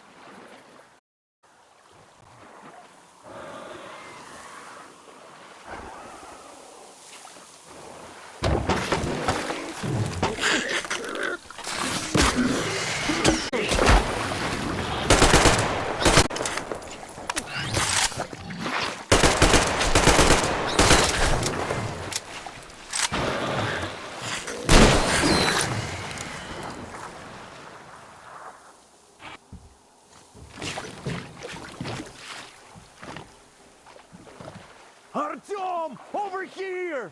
Artyom! Over here!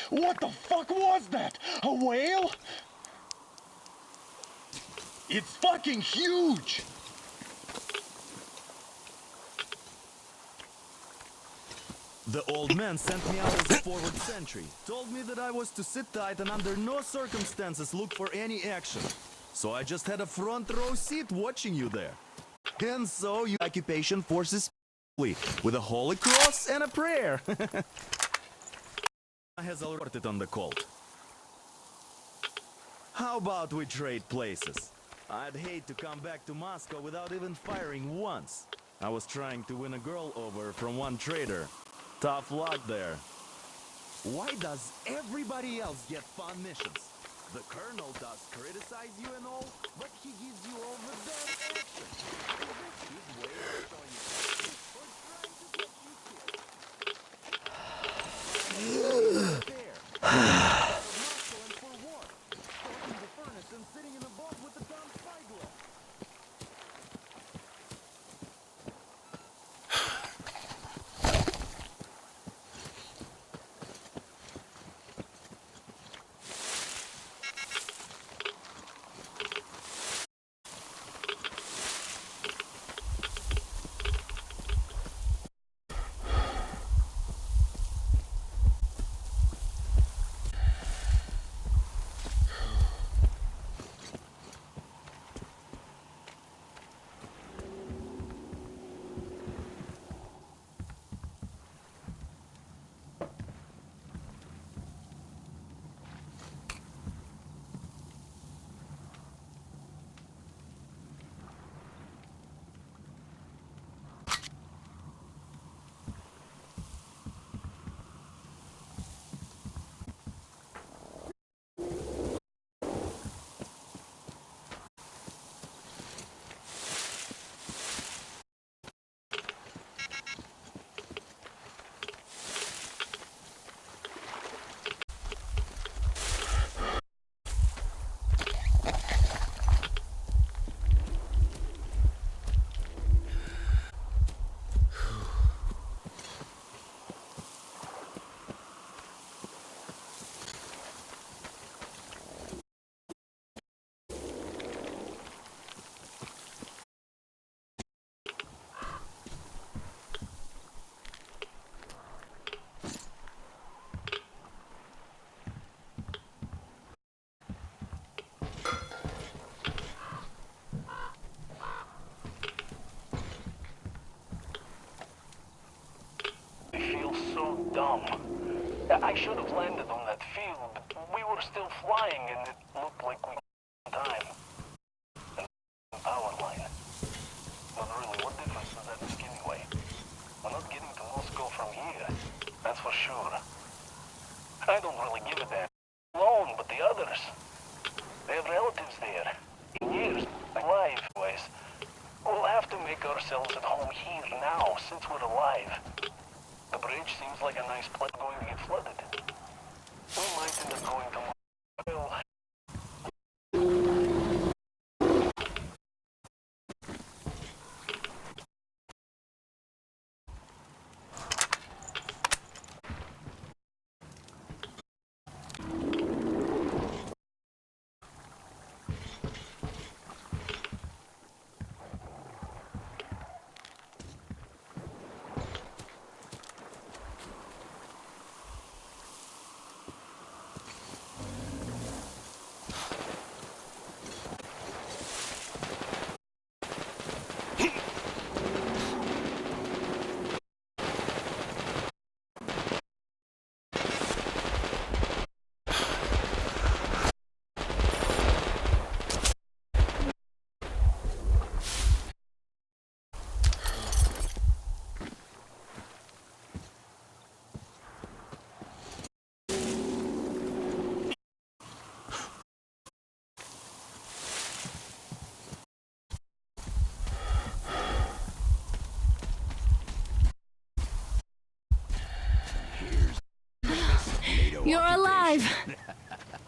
What the fuck was that? A whale? It's fucking huge! The old man sent me out as a forward sentry. Told me that I was to sit tight and under no circumstances look for any action. So I just had a front row seat watching you there. And so you occupation forces with a holy cross and a prayer. Has alerted on the cult. How about we trade places? I'd hate to come back to Moscow without even firing once. I was trying to win a girl over from one trader. Tough luck there. Why does everybody else get fun missions? The colonel does criticize you and all, but he gives you all the damn action. His way of showing you or trying to get you killed. Dumb. I should have landed on that field, but we were still flying and it looked like we had time. And power line. But really, what difference does that make anyway? We're not getting to Moscow from here, that's for sure. I don't really give a damn alone, but the others. They have relatives there. Years, alive, anyways. We'll have to make ourselves at home here now, since we're alive. The bridge seems like a nice place going to get flooded. We might end up going to... Well... You're alive!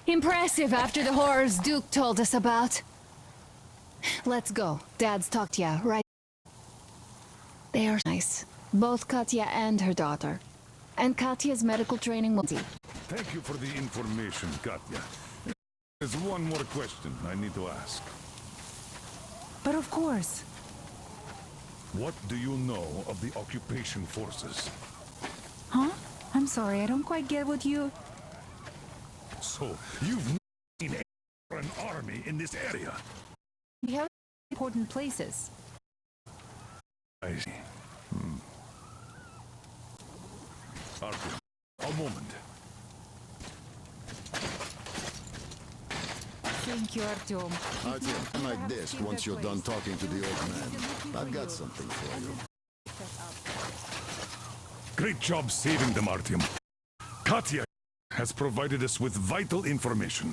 Impressive after the horrors Duke told us about. Let's go. Dad's talked to ya, right? They are nice. Both Katya and her daughter. And Katya's medical training will... Thank you for the information, Katya. There's one more question I need to ask. But of course. What do you know of the occupation forces? Huh? I'm sorry, I don't quite get what you... So, you've seen an army in this area? We have important places. I see. Artyom, a moment. Thank you, Artyom. Artyom, I'm at this once you're done talking to the old man. I've got something for you. Great job saving them, Artyom. Katya has provided us with vital information.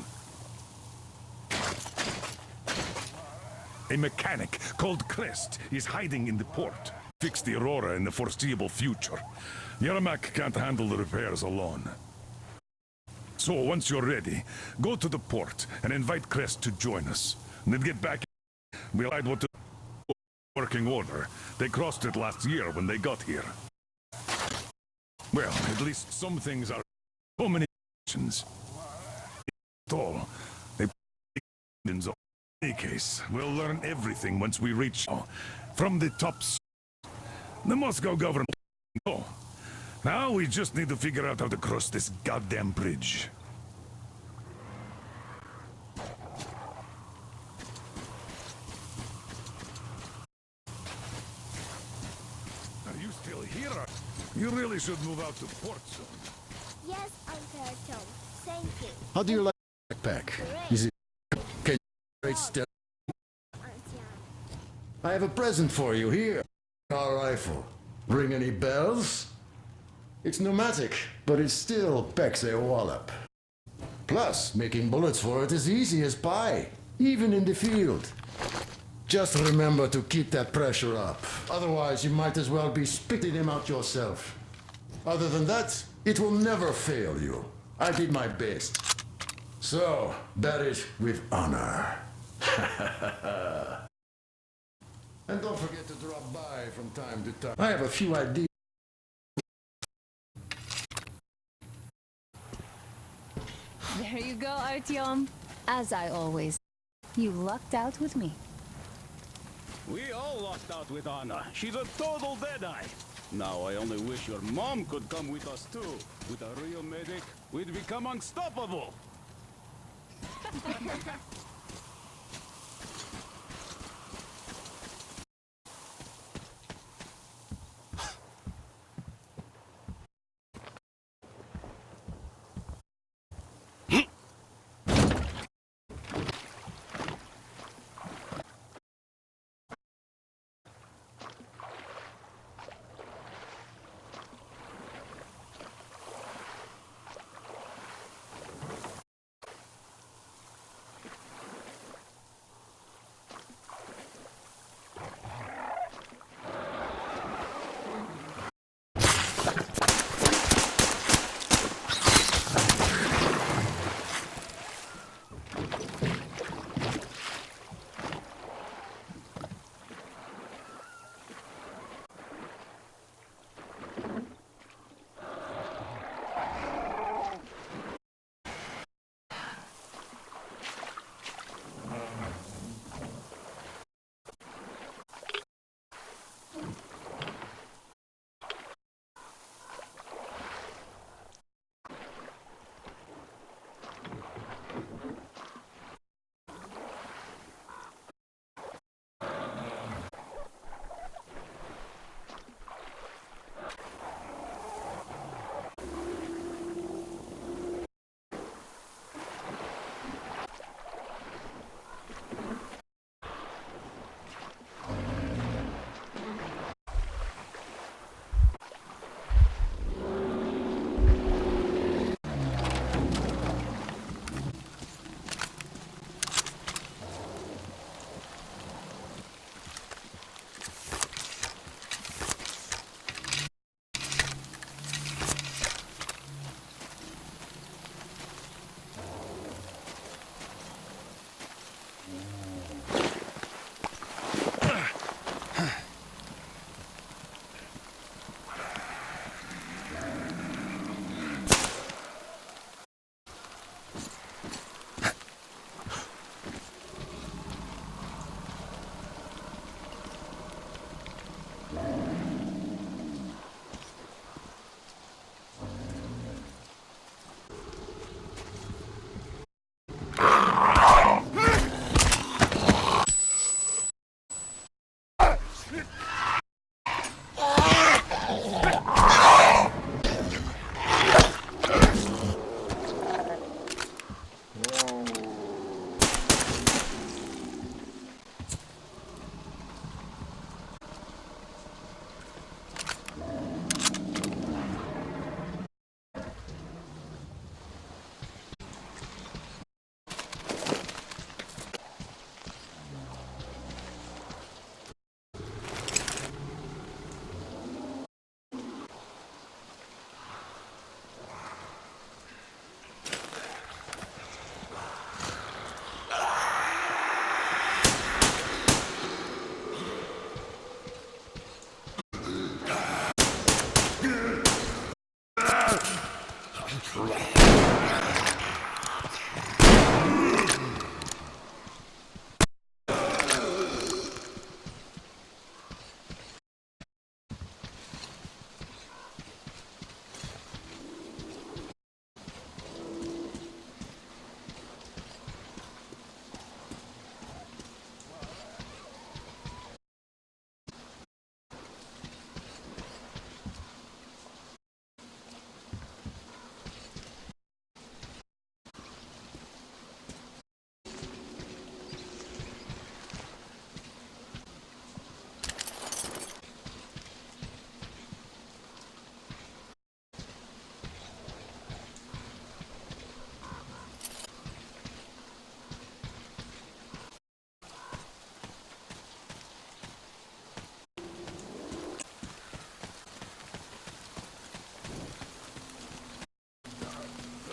A mechanic called Crest is hiding in the port. Fix the Aurora in the foreseeable future. Yermak can't handle the repairs alone. So once you're ready, go to the port and invite Crest to join us. And then get back. We'll decide what to working order. They crossed it last year when they got here. Well, at least some things are so many options. All they in any case, we'll learn everything once we reach from the tops. The Moscow government. Oh. Now we just need to figure out how to cross this goddamn bridge. Are you still here? You really should move out to port soon. Yes, Uncle Artyom. Thank you. How do you like the backpack? Is it... Can you straight still? I have a present for you here. Our rifle. Ring any bells? It's pneumatic, but it still packs a wallop. Plus, making bullets for it is easy as pie, even in the field. Just remember to keep that pressure up. Otherwise, you might as well be spitting him out yourself. Other than that, it will never fail you. I did my best. So, bear it with honor. And don't forget to drop by from time to time. I have a few ideas. There you go, Artyom. As I always... You lucked out with me. We all lucked out with Anna. She's a total deadeye. Now I only wish your mom could come with us too. With a real medic, we'd become unstoppable.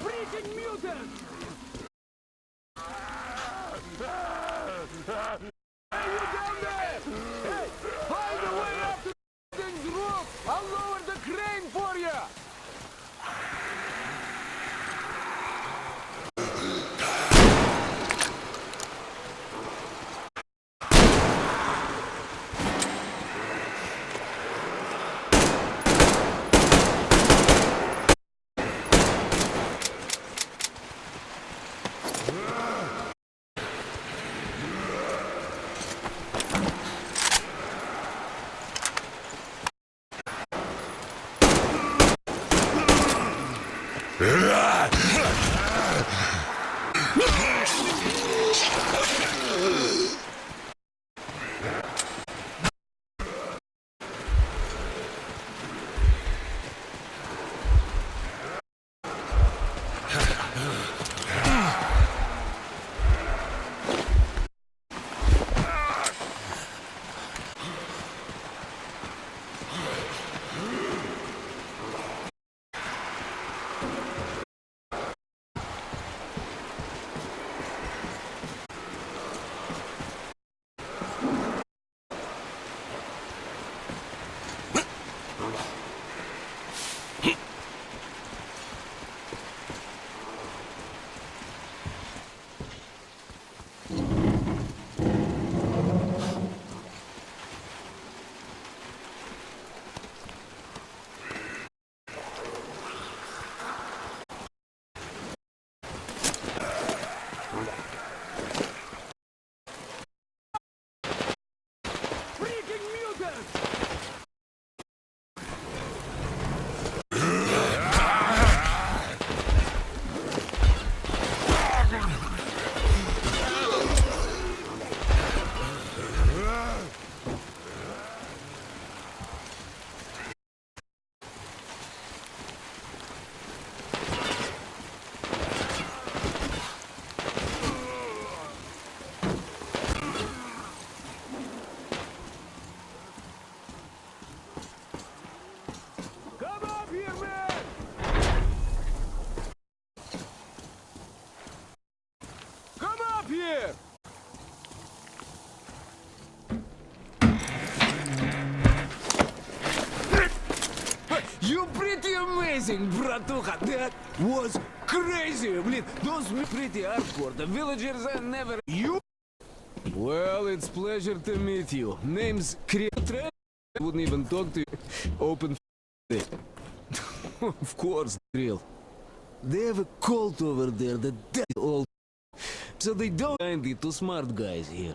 Freaking mutant! Hey, you down there! Hey, find a way up to the thing's roof! I'll lower the crane for you! You pretty amazing, bratuха. That was crazy. Блин, those pretty hardcore. The villagers are never... You? Well, it's pleasure to meet you. Name's Creator. Wouldn't even talk to you. Open Of course, real. They have a cult over there, the dead old... So they don't find the two smart guys here.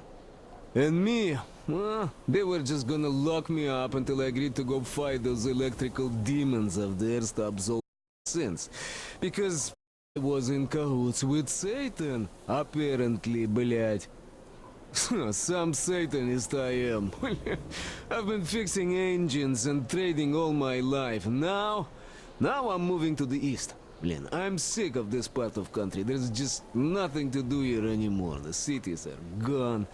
And me, well, they were just gonna lock me up until I agreed to go fight those electrical demons of theirs to absolve sins. Because I was in cahoots with Satan, apparently, блять. Some Satanist I am. I've been fixing engines and trading all my life. Now I'm moving to the east. Blin, I'm sick of this part of country. There's just nothing to do here anymore. The cities are gone.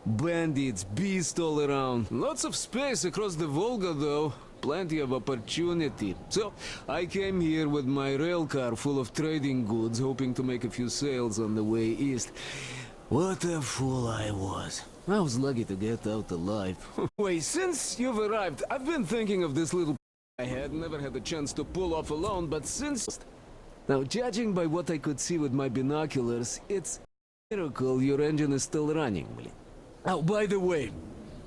Bandits, beasts all around. Lots of space across the Volga, though. Plenty of opportunity. So, I came here with my rail car full of trading goods, hoping to make a few sales on the way east. What a fool I was. I was lucky to get out alive. Wait, since you've arrived, I've been thinking of this little I had never had a chance to pull off alone, but since... Now, judging by what I could see with my binoculars, it's a miracle your engine is still running, блин. Oh, by the way,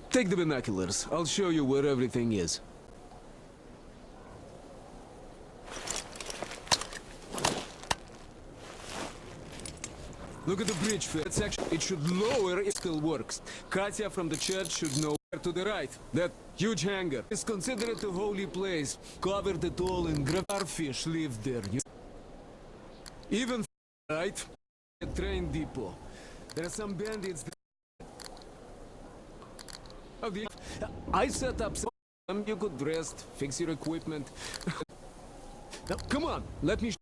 take the binoculars. I'll show you where everything is. Look at the bridge, it's actually, it should lower, it still works. Katya from the church should know where to the right. That huge hangar is considered a holy place. Covered it all in starfish live there. Even right, a train depot. There are some bandits. Okay. I set up some you could rest, fix your equipment. Now, come on, let me.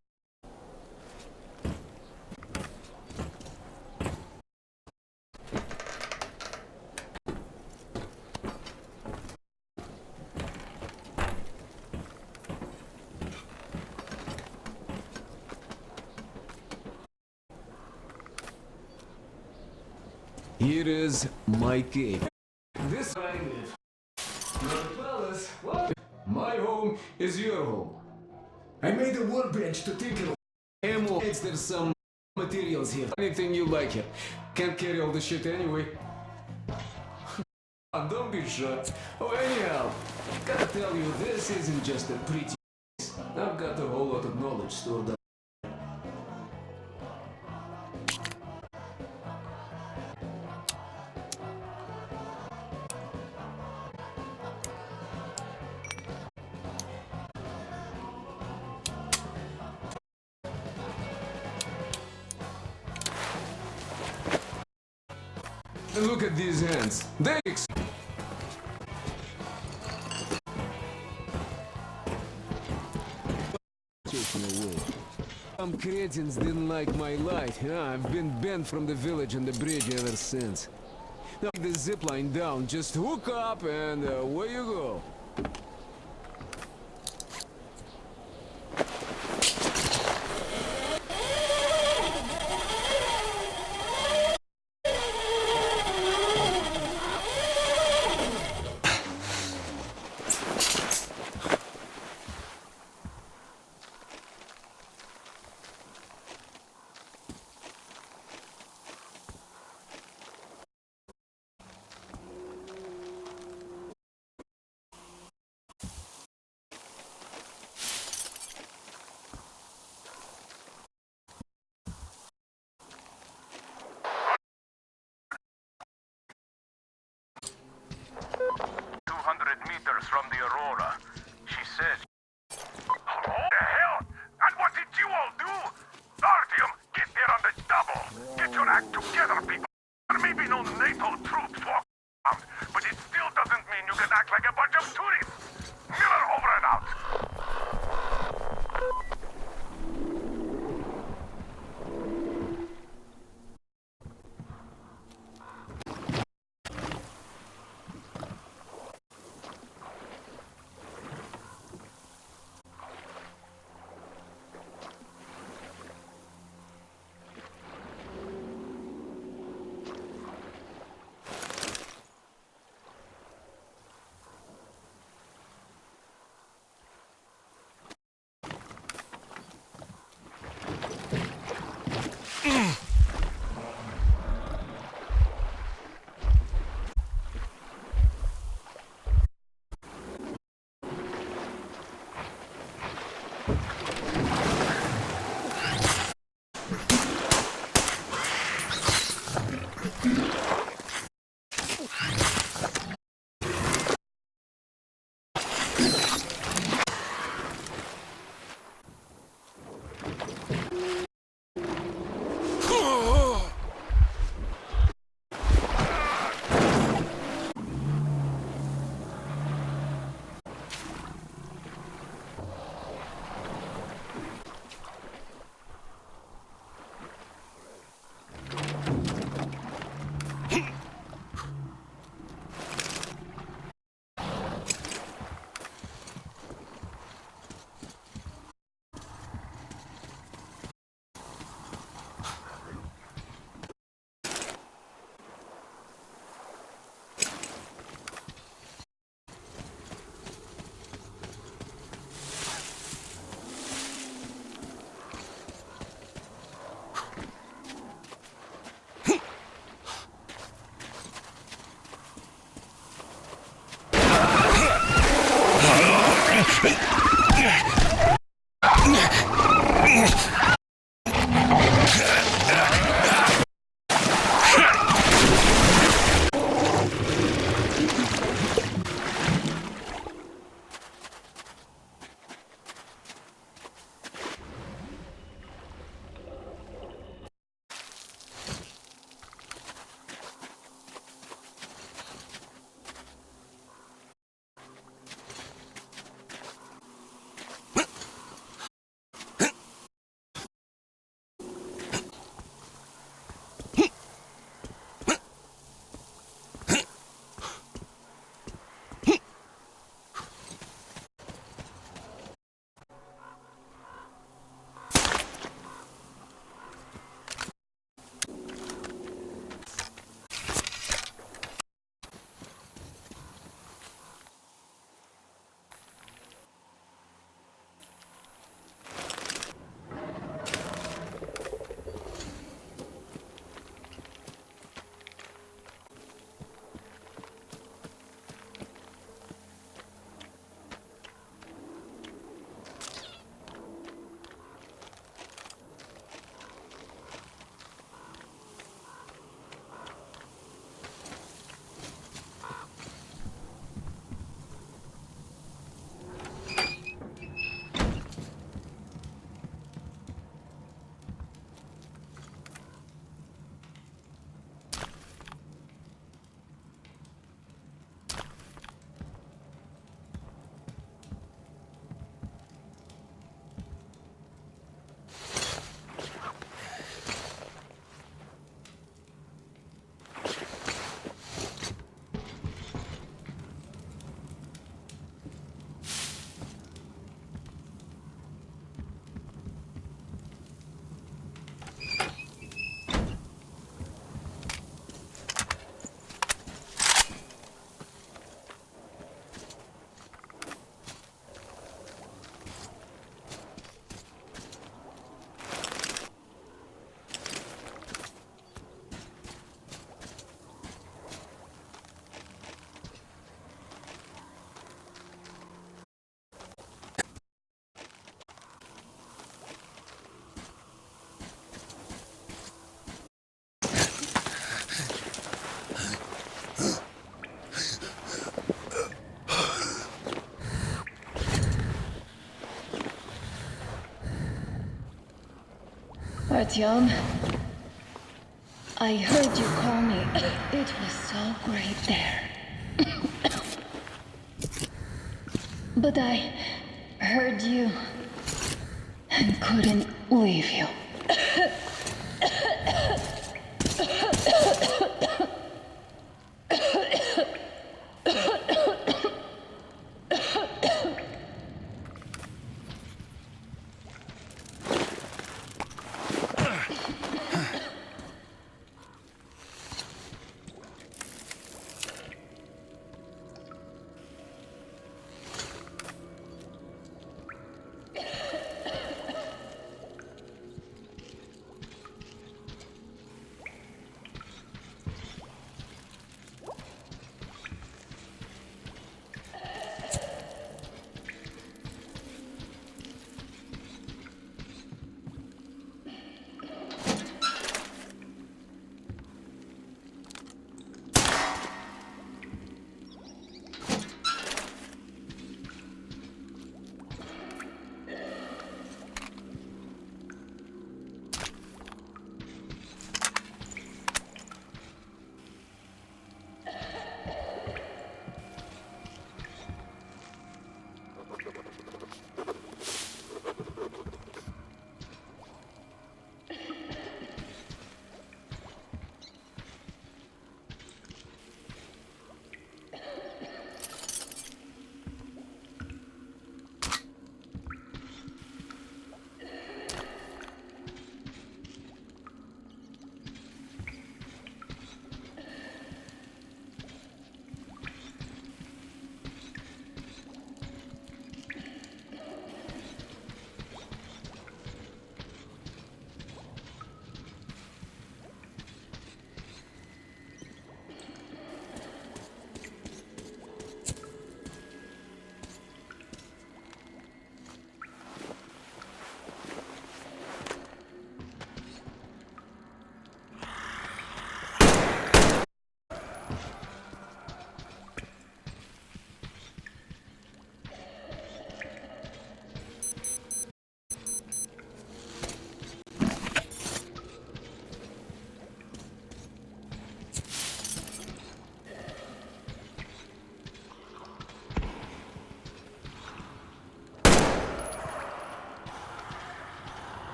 Here is my cave. This I live. Your palace, what? My home is your home. I made a workbench to tinker with. Ammo. There's some materials here. Anything you like here. Can't carry all the shit anyway. Don't be shy. Oh, anyhow, gotta tell you, this isn't just a pretty place. I've got a whole lot of knowledge stored up. And look at these hands. They taken away. Some cretins didn't like my light. Yeah, I've been banned from the village and the bridge ever since. Now the zipline down, just hook up and away you go. Artyom, I heard you call me. It was so great there. But I heard you and couldn't leave you.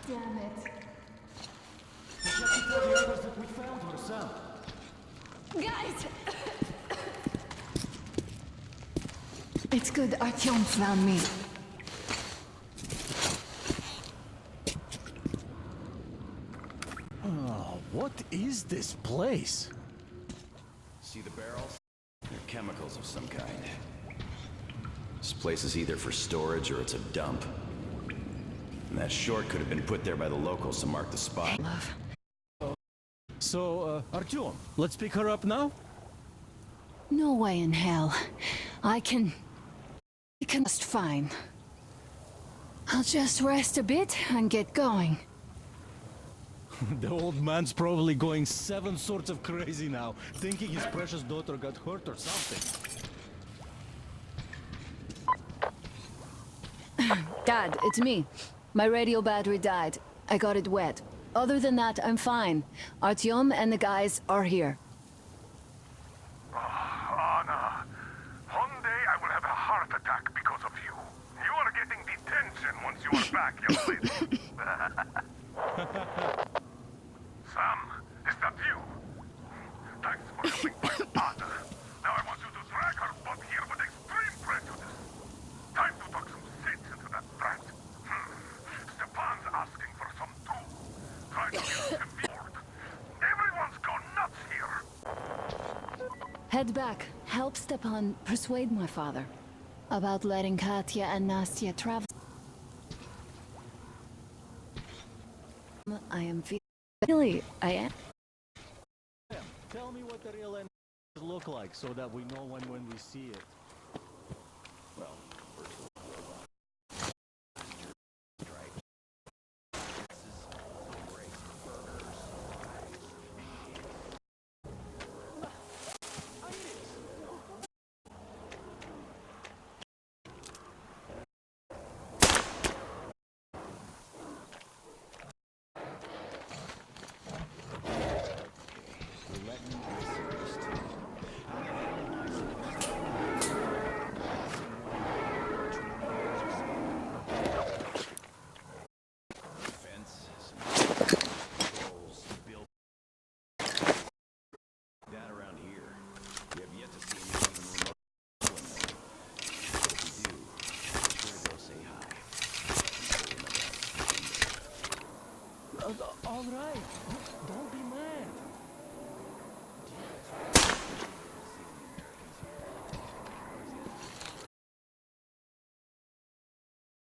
Damn it. Guys! It's good Artyom found me. Oh, what is this place? See the barrels? They're chemicals of some kind. This place is either for storage or it's a dump. And that short could have been put there by the locals to mark the spot. So, Artyom, let's pick her up now? No way in hell. I can just fine. I'll just rest a bit and get going. The old man's probably going 7 sorts of crazy now, thinking his precious daughter got hurt or something. Dad, it's me. My radio battery died. I got it wet. Other than that, I'm fine. Artyom and the guys are here. Anna, one day I will have a heart attack because of you. You are getting detention once you are back, young lady. Sam, is that you? Thanks for coming by, Anna. Now I want you to drag her butt here with extreme prejudice. Time to talk some sense into that brat. Stepan's asking for some too. Try to get him bored. Everyone's gone nuts here. Head back. Help Stepan persuade my father about letting Katya and Nastya travel. I am feeling... Really, I am. Tell me what the real end look like so that we know when we see it. Well, all right.